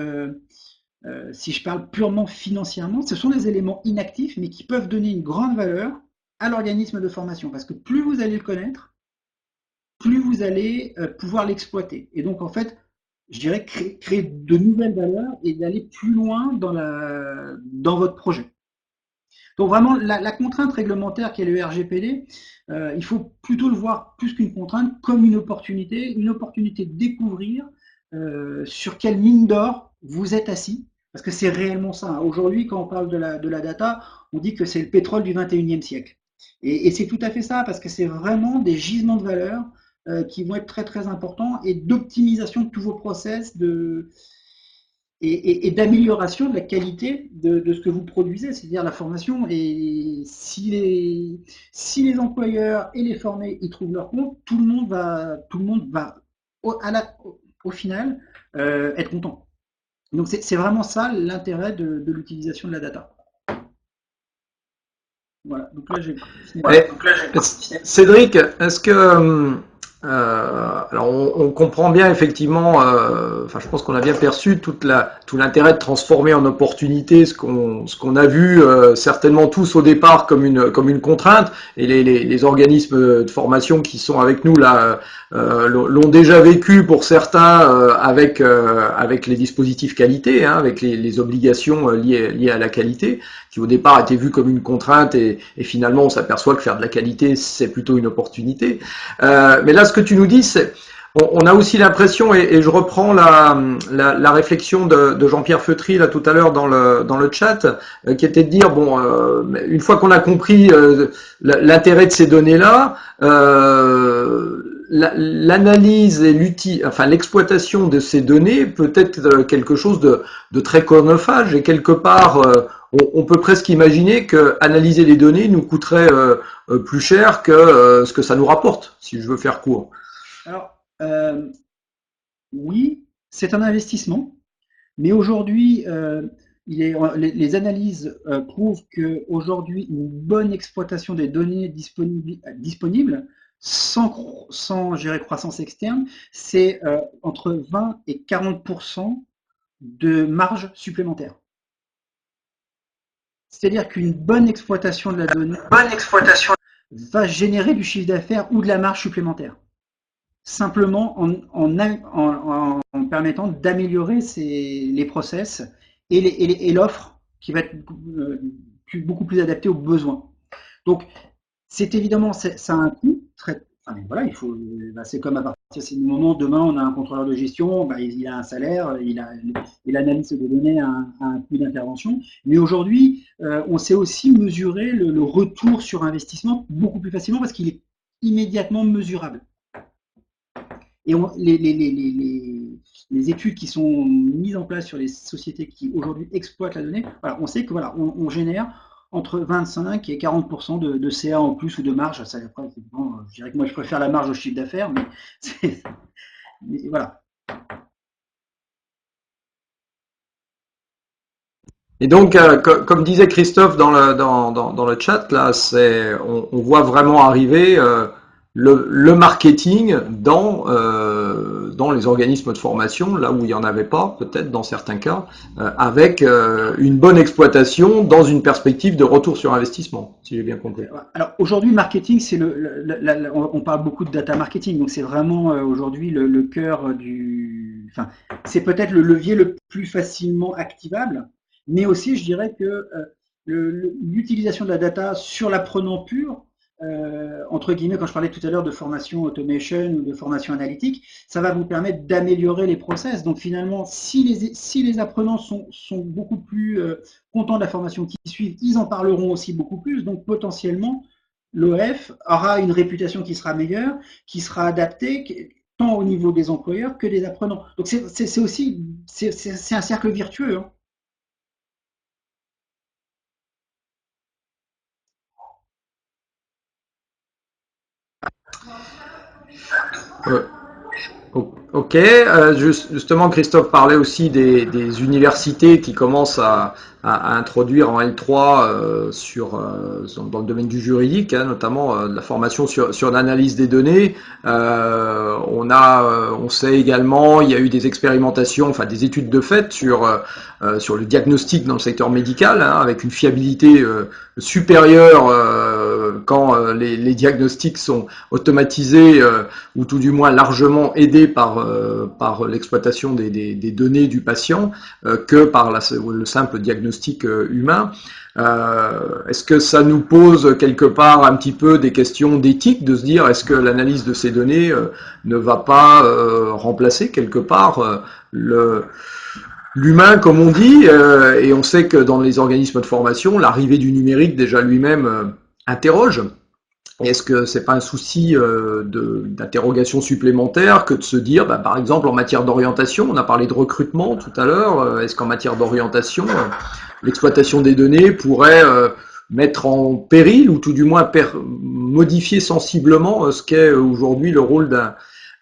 si je parle purement financièrement, ce sont des éléments inactifs, mais qui peuvent donner une grande valeur à l'organisme de formation. Parce que plus vous allez le connaître, plus vous allez pouvoir l'exploiter. Et donc, en fait, je dirais créer de nouvelles valeurs et d'aller plus loin dans votre projet. Donc vraiment, la contrainte réglementaire qu'est le RGPD, il faut plutôt le voir plus qu'une contrainte, comme une opportunité de découvrir sur quelle mine d'or vous êtes assis, parce que c'est réellement ça. Aujourd'hui, quand on parle de la data, on dit que c'est le pétrole du 21e siècle. Et c'est tout à fait ça, parce que c'est vraiment des gisements de valeur qui vont être très très importants et d'optimisation de tous vos process, et d'amélioration de la qualité de ce que vous produisez, c'est-à-dire la formation. Et si les employeurs et les formés y trouvent leur compte, tout le monde va au final être content. Donc c'est vraiment ça l'intérêt de l'utilisation de la data. Voilà. Donc là, Cédric, est-ce que alors on comprend bien effectivement, enfin je pense qu'on a bien perçu tout l'intérêt de transformer en opportunité ce qu'on a vu certainement tous au départ comme une contrainte, et les organismes de formation qui sont avec nous là l'ont déjà vécu pour certains avec les dispositifs qualité, hein, avec les obligations liées à la qualité, qui au départ étaient vues comme une contrainte, et finalement on s'aperçoit que faire de la qualité c'est plutôt une opportunité. Mais là, ce que tu nous dis, c'est, on a aussi l'impression, et je reprends la réflexion de Jean-Pierre Feutry là tout à l'heure dans le chat, qui était de dire bon, une fois qu'on a compris l'intérêt de ces données-là, l'analyse et l'exploitation de ces données peut être quelque chose de très chronophage, et quelque part on peut presque imaginer que analyser les données nous coûterait plus cher que ce que ça nous rapporte, si je veux faire court. Alors, oui, c'est un investissement, mais aujourd'hui, les analyses prouvent qu'aujourd'hui, une bonne exploitation des données disponibles sans gérer croissance externe, c'est entre 20 et 40% de marge supplémentaire. C'est-à-dire qu'une bonne exploitation de la donnée va générer du chiffre d'affaires ou de la marge supplémentaire, simplement en permettant d'améliorer les process et l'offre qui va être beaucoup plus adaptée aux besoins. Donc, c'est évidemment, ça a un coût très. Enfin, voilà, c'est comme à partir du moment où demain on a un contrôleur de gestion, il a un salaire, et l'analyse de données a un coût d'intervention. Mais aujourd'hui, on sait aussi mesurer le retour sur investissement beaucoup plus facilement, parce qu'il est immédiatement mesurable. Et les études qui sont mises en place sur les sociétés qui aujourd'hui exploitent la donnée, voilà, on sait que voilà, on génère entre 25 et 40% de CA en plus ou de marge. Ça, après, bon, je dirais que moi je préfère la marge au chiffre d'affaires, mais voilà. Et donc, comme disait Christophe dans le chat, là, on voit vraiment arriver le marketing dans les organismes de formation, là où il n'y en avait pas, peut-être dans certains cas, avec une bonne exploitation dans une perspective de retour sur investissement, si j'ai bien compris. Alors aujourd'hui, marketing, c'est on parle beaucoup de data marketing, donc c'est vraiment aujourd'hui le cœur du. Enfin, c'est peut-être le levier le plus facilement activable, mais aussi, je dirais que l'utilisation de la data sur l'apprenant pur, entre guillemets, quand je parlais tout à l'heure de formation automation ou de formation analytique, ça va vous permettre d'améliorer les process. Donc finalement, si les apprenants sont beaucoup plus contents de la formation qu'ils suivent, ils en parleront aussi beaucoup plus. Donc potentiellement, l'OF aura une réputation qui sera meilleure, qui sera adaptée tant au niveau des employeurs que des apprenants. Donc c'est aussi c'est un cercle virtueux, hein. Ok, justement Christophe parlait aussi des universités qui commencent à à introduire en L3 dans le domaine du juridique, hein, notamment de la formation sur l'analyse des données. On sait également, il y a eu des expérimentations, enfin des études de fait sur le diagnostic dans le secteur médical, hein, avec une fiabilité supérieure quand les diagnostics sont automatisés ou tout du moins largement aidés par l'exploitation des données du patient que par le simple diagnostic humain. Est-ce que ça nous pose quelque part un petit peu des questions d'éthique, de se dire est-ce que l'analyse de ces données ne va pas remplacer quelque part l'humain, comme on dit, et on sait que dans les organismes de formation, l'arrivée du numérique déjà lui-même interroge. Est-ce que c'est pas un souci d'interrogation supplémentaire que de se dire, bah, par exemple en matière d'orientation, on a parlé de recrutement tout à l'heure, est-ce qu'en matière d'orientation, l'exploitation des données pourrait mettre en péril ou tout du moins modifier sensiblement ce qu'est aujourd'hui le rôle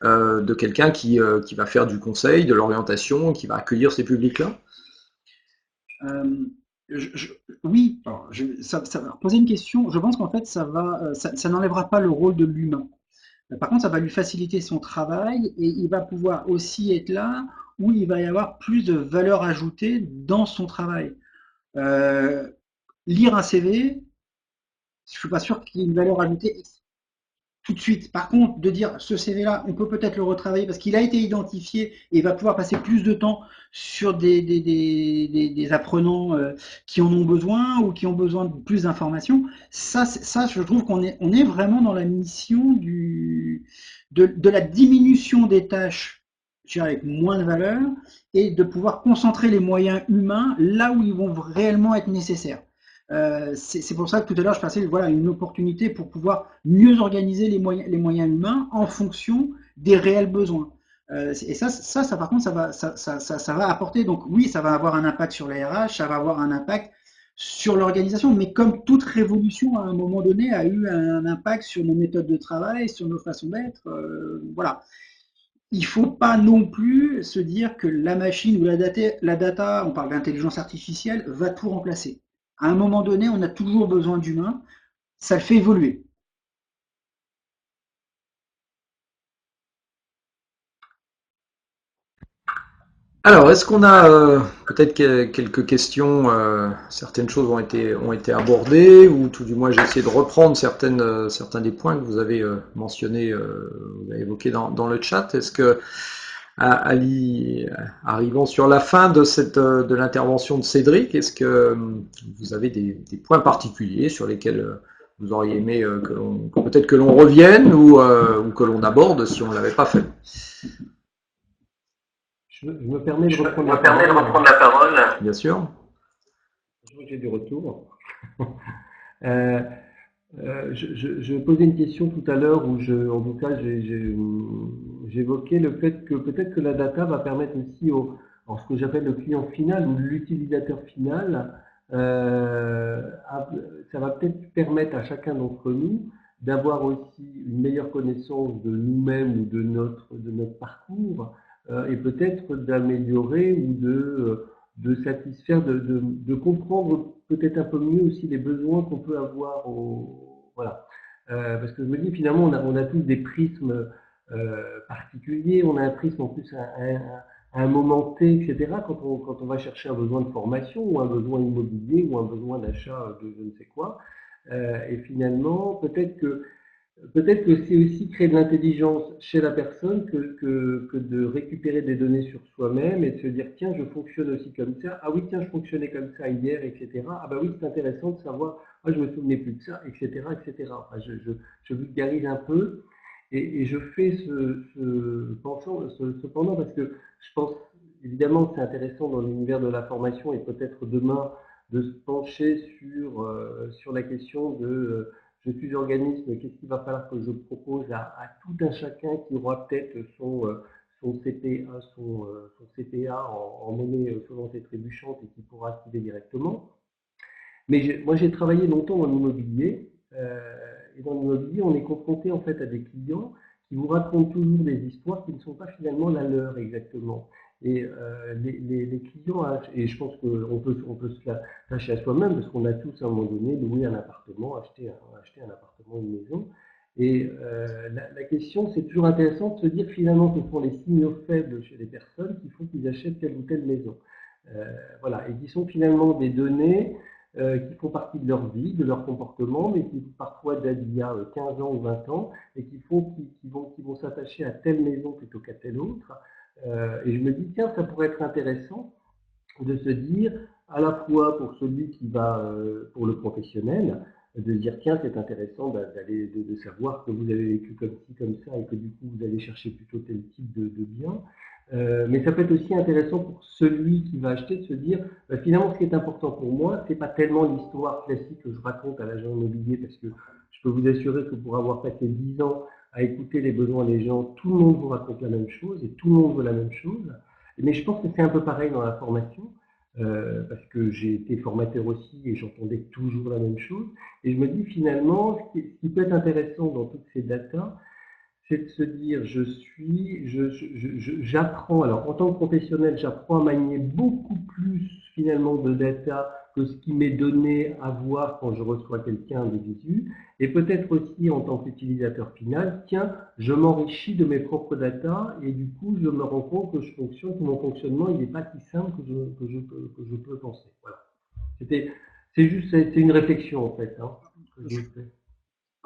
de quelqu'un qui va faire du conseil, de l'orientation, qui va accueillir ces publics-là? Oui, alors, ça va poser une question. Je pense qu'en fait, ça n'enlèvera pas le rôle de l'humain. Par contre, ça va lui faciliter son travail et il va pouvoir aussi être là où il va y avoir plus de valeur ajoutée dans son travail. Euh, Lire un CV, je suis pas sûr qu'il y ait une valeur ajoutée tout de suite. Par contre, de dire ce CV-là, on peut peut-être le retravailler parce qu'il a été identifié et il va pouvoir passer plus de temps sur des apprenants qui en ont besoin ou qui ont besoin de plus d'informations. Ça, je trouve on est vraiment dans la mission de la diminution des tâches, je dirais, avec moins de valeur et de pouvoir concentrer les moyens humains là où ils vont réellement être nécessaires. C'est pour ça que tout à l'heure je passais voilà, une opportunité pour pouvoir mieux organiser les moyens humains en fonction des réels besoins. Et ça, par contre, ça va apporter. Donc oui, ça va avoir un impact sur les RH, ça va avoir un impact sur l'organisation, mais comme toute révolution à un moment donné a eu un impact sur nos méthodes de travail, sur nos façons d'être, voilà. Il ne faut pas non plus se dire que la machine ou la data, on parle d'intelligence artificielle, va tout remplacer. À un moment donné, on a toujours besoin d'humains, ça le fait évoluer. Alors, est-ce qu'on a peut-être quelques questions? Certaines choses ont été abordées, ou tout du moins j'ai essayé de reprendre certains des points que vous avez mentionnés, vous avez évoqués dans le chat. Est-ce que, Ali, arrivant sur la fin de l'intervention de Cédric, est-ce que vous avez des points particuliers sur lesquels vous auriez aimé peut-être que l'on revienne ou que l'on aborde si on ne l'avait pas fait? Je me permets de Je reprendre me la permets de parole. reprendre la parole. Bien sûr. Je vois que j'ai du retour. Euh, je posais une question tout à l'heure où en tout cas, j'évoquais le fait que peut-être que la data va permettre aussi alors ce que j'appelle le client final ou l'utilisateur final, ça va peut-être permettre à chacun d'entre nous d'avoir aussi une meilleure connaissance de nous-mêmes ou de notre parcours et peut-être d'améliorer ou de satisfaire, de comprendre peut-être un peu mieux aussi les besoins qu'on peut avoir. Voilà. Parce que je me dis finalement, on a tous des prismes particuliers, on a un prisme en plus à un moment T, etc. Quand on va chercher un besoin de formation ou un besoin immobilier ou un besoin d'achat de je ne sais quoi. Et finalement, peut-être que c'est aussi créer de l'intelligence chez la personne que de récupérer des données sur soi-même et de se dire tiens, je fonctionne aussi comme ça. Ah oui, tiens, je fonctionnais comme ça hier, etc. Ah bah oui, c'est intéressant de savoir. Ah, je me souvenais plus de ça, etc., etc. Enfin, je vulgarise un peu et je fais cependant parce que je pense évidemment que c'est intéressant dans l'univers de la formation et peut-être demain de se pencher sur la question de je suis organisme, qu'est-ce qu'il va falloir que je propose à tout un chacun qui aura peut-être son CPA, son CPA en monnaie sonnante et trébuchante et qui pourra activer directement. Mais moi, j'ai travaillé longtemps dans l'immobilier. Et dans l'immobilier, on est confronté en fait à des clients qui vous racontent toujours des histoires qui ne sont pas finalement la leur exactement. Et les clients, et je pense qu'on peut se la tâcher à soi-même, parce qu'on a tous à un moment donné loué un appartement, acheté un appartement, une maison. Et la question, c'est toujours intéressant de se dire finalement que ce sont les signaux faibles chez les personnes qui font qu'ils achètent telle ou telle maison. Voilà, et qui sont finalement des données qui font partie de leur vie, de leur comportement, mais qui parfois datent d'il y a 15 ans ou 20 ans, et qui vont s'attacher à telle maison plutôt qu'à telle autre. Et je me dis, tiens, ça pourrait être intéressant de se dire, à la fois pour celui qui va, pour le professionnel, de se dire, tiens, c'est intéressant de savoir que vous avez vécu comme ci, comme ça, et que du coup, vous allez chercher plutôt tel type de bien. Mais ça peut être aussi intéressant pour celui qui va acheter de se dire, finalement, ce qui est important pour moi, c'est pas tellement l'histoire classique que je raconte à l'agent immobilier, parce que je peux vous assurer que pour avoir passé 10 ans à écouter les besoins des gens, tout le monde vous raconte la même chose et tout le monde veut la même chose. Mais je pense que c'est un peu pareil dans la formation, parce que j'ai été formateur aussi et j'entendais toujours la même chose. Et je me dis finalement, ce qui peut être intéressant dans toutes ces datas, c'est de se dire, j'apprends, alors en tant que professionnel, j'apprends à manier beaucoup plus finalement de data que ce qui m'est donné à voir quand je reçois quelqu'un de visu, et peut-être aussi en tant qu'utilisateur final, tiens, je m'enrichis de mes propres data, et du coup, je me rends compte que mon fonctionnement, il n'est pas si simple que je peux penser. Voilà. C'est une réflexion en fait, hein, que je fais.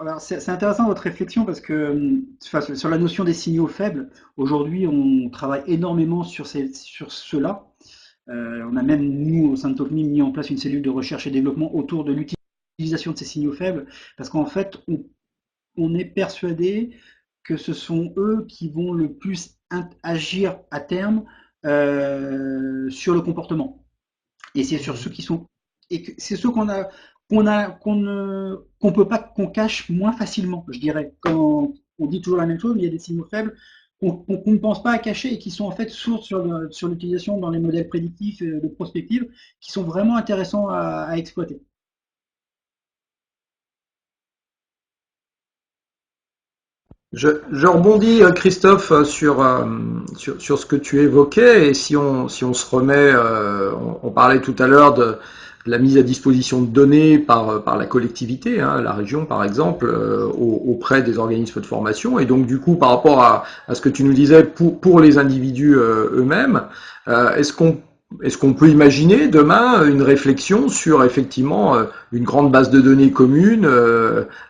Alors, c'est intéressant votre réflexion parce que enfin, sur la notion des signaux faibles, aujourd'hui on travaille énormément sur cela. On a même, nous, au sein de Tocmi, mis en place une cellule de recherche et développement autour de l'utilisation de ces signaux faibles parce qu'en fait, on est persuadé que ce sont eux qui vont le plus agir à terme sur le comportement. Et c'est sur ceux qui sont et c'est ceux qu'on peut pas qu'on cache moins facilement, je dirais. Quand on dit toujours la même chose, mais il y a des signaux faibles qu'on ne pense pas à cacher et qui sont en fait sources sur l'utilisation dans les modèles prédictifs de prospective, qui sont vraiment intéressants à exploiter. Je rebondis, Christophe, sur ce que tu évoquais, et si on se remet, on parlait tout à l'heure de la mise à disposition de données par la collectivité, hein, la région par exemple, auprès des organismes de formation, et donc du coup par rapport à ce que tu nous disais pour les individus eux-mêmes, est-ce qu'on peut imaginer demain une réflexion sur effectivement une grande base de données commune,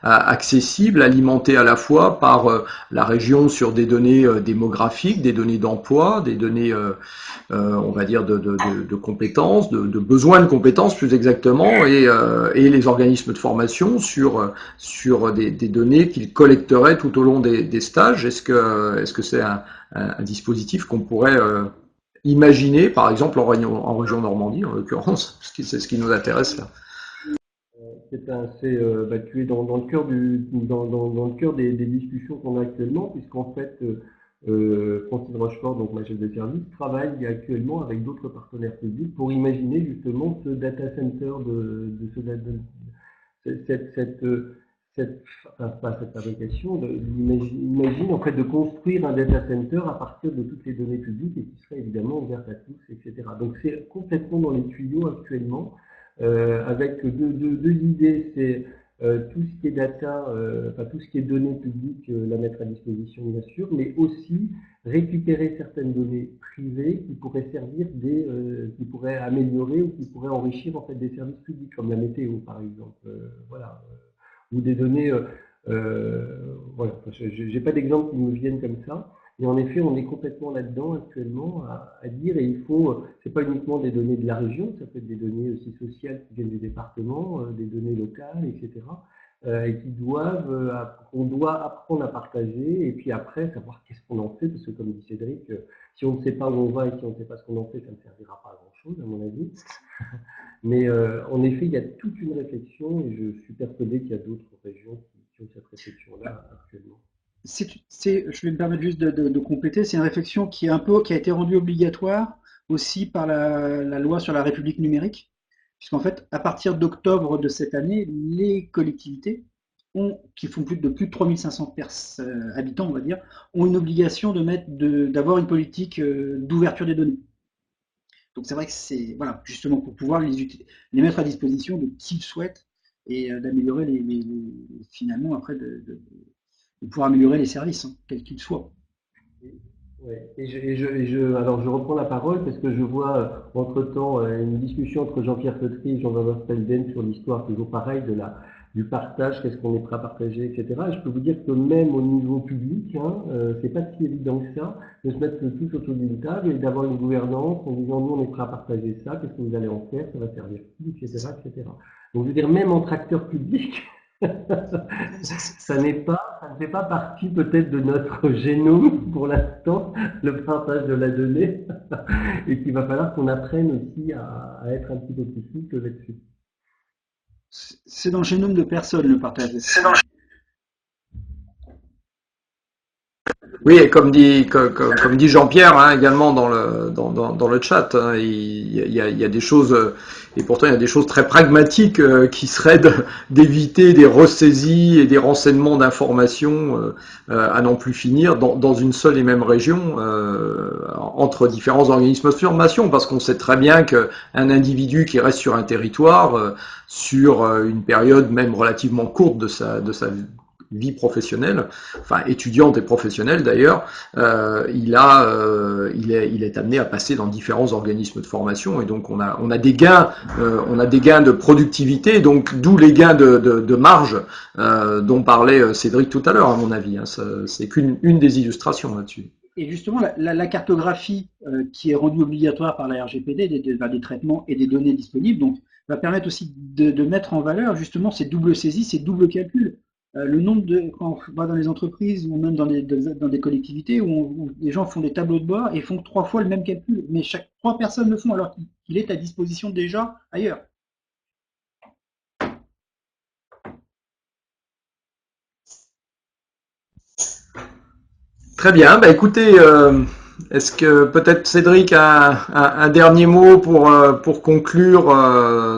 accessible, alimentée à la fois par la région sur des données démographiques, des données d'emploi, des données, on va dire, de compétences, de besoins de compétences plus exactement, et les organismes de formation sur des données qu'ils collecteraient tout au long des stages. Est-ce que c'est un dispositif qu'on pourrait imaginer, par exemple en région Normandie en l'occurrence, parce que c'est ce qui nous intéresse là. Tu es dans le cœur dans le cœur des discussions qu'on a actuellement, puisqu'en fait, Francine Rochefort, donc ma chef de service, travaille actuellement avec d'autres partenaires publics pour imaginer justement ce data center pas cette fabrication, imagine en fait de construire un data center à partir de toutes les données publiques et qui serait évidemment ouverte à tous, etc. Donc c'est complètement dans les tuyaux actuellement, avec deux idées, c'est tout ce qui est data, tout ce qui est données publiques, la mettre à disposition bien sûr, mais aussi récupérer certaines données privées qui pourraient servir qui pourraient améliorer ou qui pourraient enrichir en fait des services publics comme la météo par exemple, voilà. Ou des données, voilà, j'ai pas d'exemple qui me viennent comme ça, mais en effet, on est complètement là-dedans actuellement à dire, et il faut, c'est pas uniquement des données de la région, ça peut être des données aussi sociales qui viennent du département, des données locales, etc., et qu'on doit apprendre à partager, et puis après, savoir qu'est-ce qu'on en fait, parce que comme dit Cédric, si on ne sait pas où on va et si on ne sait pas ce qu'on en fait, ça ne servira pas à grand-chose, à mon avis. Mais en effet, il y a toute une réflexion et je suis persuadé qu'il y a d'autres régions qui ont cette réflexion-là actuellement. Je vais me permettre juste de compléter. C'est une réflexion qui a été rendue obligatoire aussi par la loi sur la République numérique, puisqu'en fait, à partir d'octobre de cette année, les collectivités qui font plus de 3500 habitants, on va dire, ont une obligation d'avoir une politique d'ouverture des données. Donc c'est vrai que c'est voilà, justement pour pouvoir les mettre à disposition de qui le souhaite et d'améliorer finalement après de pouvoir améliorer les services, hein, quels qu'ils soient. Ouais. Alors je reprends la parole parce que je vois entre-temps une discussion entre Jean-Pierre Feutry et Jean-Baptiste Pelden sur l'histoire, toujours pareil, du partage, qu'est-ce qu'on est prêt à partager, etc. Et je peux vous dire que même au niveau public, hein, c'est pas si évident que ça de se mettre tous autour d'une table et d'avoir une gouvernance en disant nous on est prêt à partager ça, qu'est-ce que vous allez en faire, ça va servir qui, etc., etc. Donc je veux dire, même entre acteurs publics, ça ne fait pas partie peut-être de notre génome pour l'instant, le partage de la donnée, et qu'il va falloir qu'on apprenne aussi à être un petit peu plus souple là-dessus. C'est dans le génome de personne le partage. Oui, et comme dit Jean-Pierre, hein, également dans le chat, hein, il y a des choses, et pourtant il y a des choses très pragmatiques qui seraient d'éviter des ressaisies et des renseignements d'informations à n'en plus finir dans une seule et même région entre différents organismes de formation, parce qu'on sait très bien qu'un individu qui reste sur un territoire sur une période même relativement courte de sa vie professionnelle, enfin étudiante et professionnelle d'ailleurs, il est amené à passer dans différents organismes de formation et donc on a des gains, de productivité, donc d'où les gains de marge dont parlait Cédric tout à l'heure à mon avis. Hein, c'est qu'une des illustrations là-dessus. Et justement, la cartographie qui est rendue obligatoire par la RGPD des traitements et des données disponibles, donc va permettre aussi de mettre en valeur justement ces doubles saisies, ces doubles calculs. Le nombre quand on va dans les entreprises ou même dans des collectivités où les gens font des tableaux de bord et font 3 fois le même calcul, mais trois personnes le font alors qu'il est à disposition déjà ailleurs. Très bien, bah écoutez, est-ce que peut-être Cédric a un dernier mot pour conclure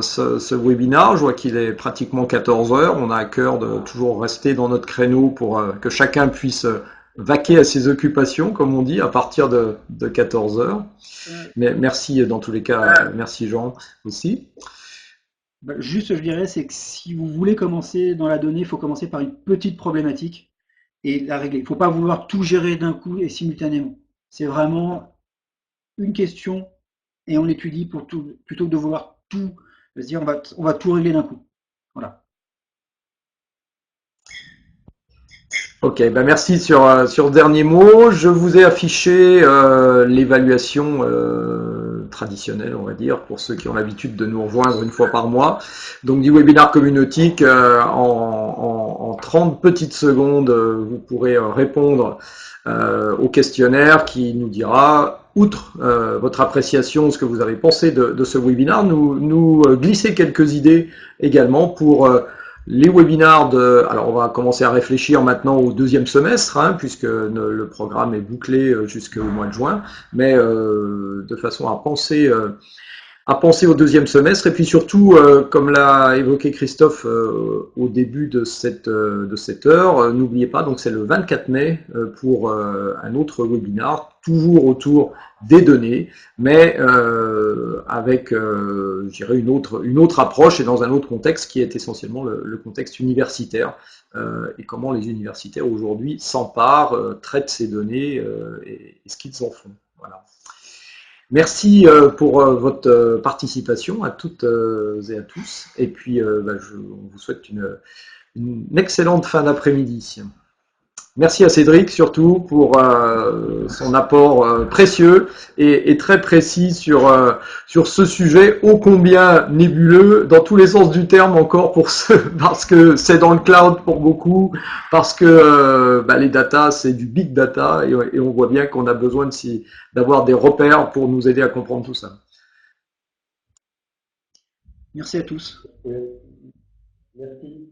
ce webinaire? Je vois qu'il est pratiquement 14 heures. On a à cœur de toujours rester dans notre créneau pour que chacun puisse vaquer à ses occupations, comme on dit, à partir de 14 heures. Mais merci dans tous les cas, merci Jean aussi. Juste, je dirais, c'est que si vous voulez commencer dans la donnée, il faut commencer par une petite problématique et la régler. Il ne faut pas vouloir tout gérer d'un coup et simultanément. C'est vraiment une question et on l'étudie pour tout, plutôt que de vouloir tout se dire on va tout régler d'un coup. Voilà. Ok, ben merci sur le dernier mot. Je vous ai affiché l'évaluation traditionnelle, on va dire, pour ceux qui ont l'habitude de nous rejoindre une fois par mois. Donc du webinaire communautique, en 30 petites secondes, vous pourrez répondre au questionnaire qui nous dira, outre votre appréciation, ce que vous avez pensé de ce webinaire, nous glisser quelques idées également pour les webinars alors on va commencer à réfléchir maintenant au deuxième semestre, hein, puisque le programme est bouclé jusqu'au mois de juin, mais de façon à penser au deuxième semestre, et puis surtout, comme l'a évoqué Christophe au début de cette heure, n'oubliez pas, donc c'est le 24 mai pour un autre webinar, toujours autour des données, mais avec, je dirais, une autre approche et dans un autre contexte qui est essentiellement le contexte universitaire, et comment les universitaires aujourd'hui s'emparent, traitent ces données et ce qu'ils en font. Voilà. Merci pour votre participation à toutes et à tous. Et puis, on vous souhaite une excellente fin d'après-midi. Merci à Cédric surtout pour son apport précieux et très précis sur ce sujet ô combien nébuleux dans tous les sens du terme encore parce que c'est dans le cloud pour beaucoup, parce que les data c'est du big data et on voit bien qu'on a besoin d'avoir des repères pour nous aider à comprendre tout ça. Merci à tous. Merci.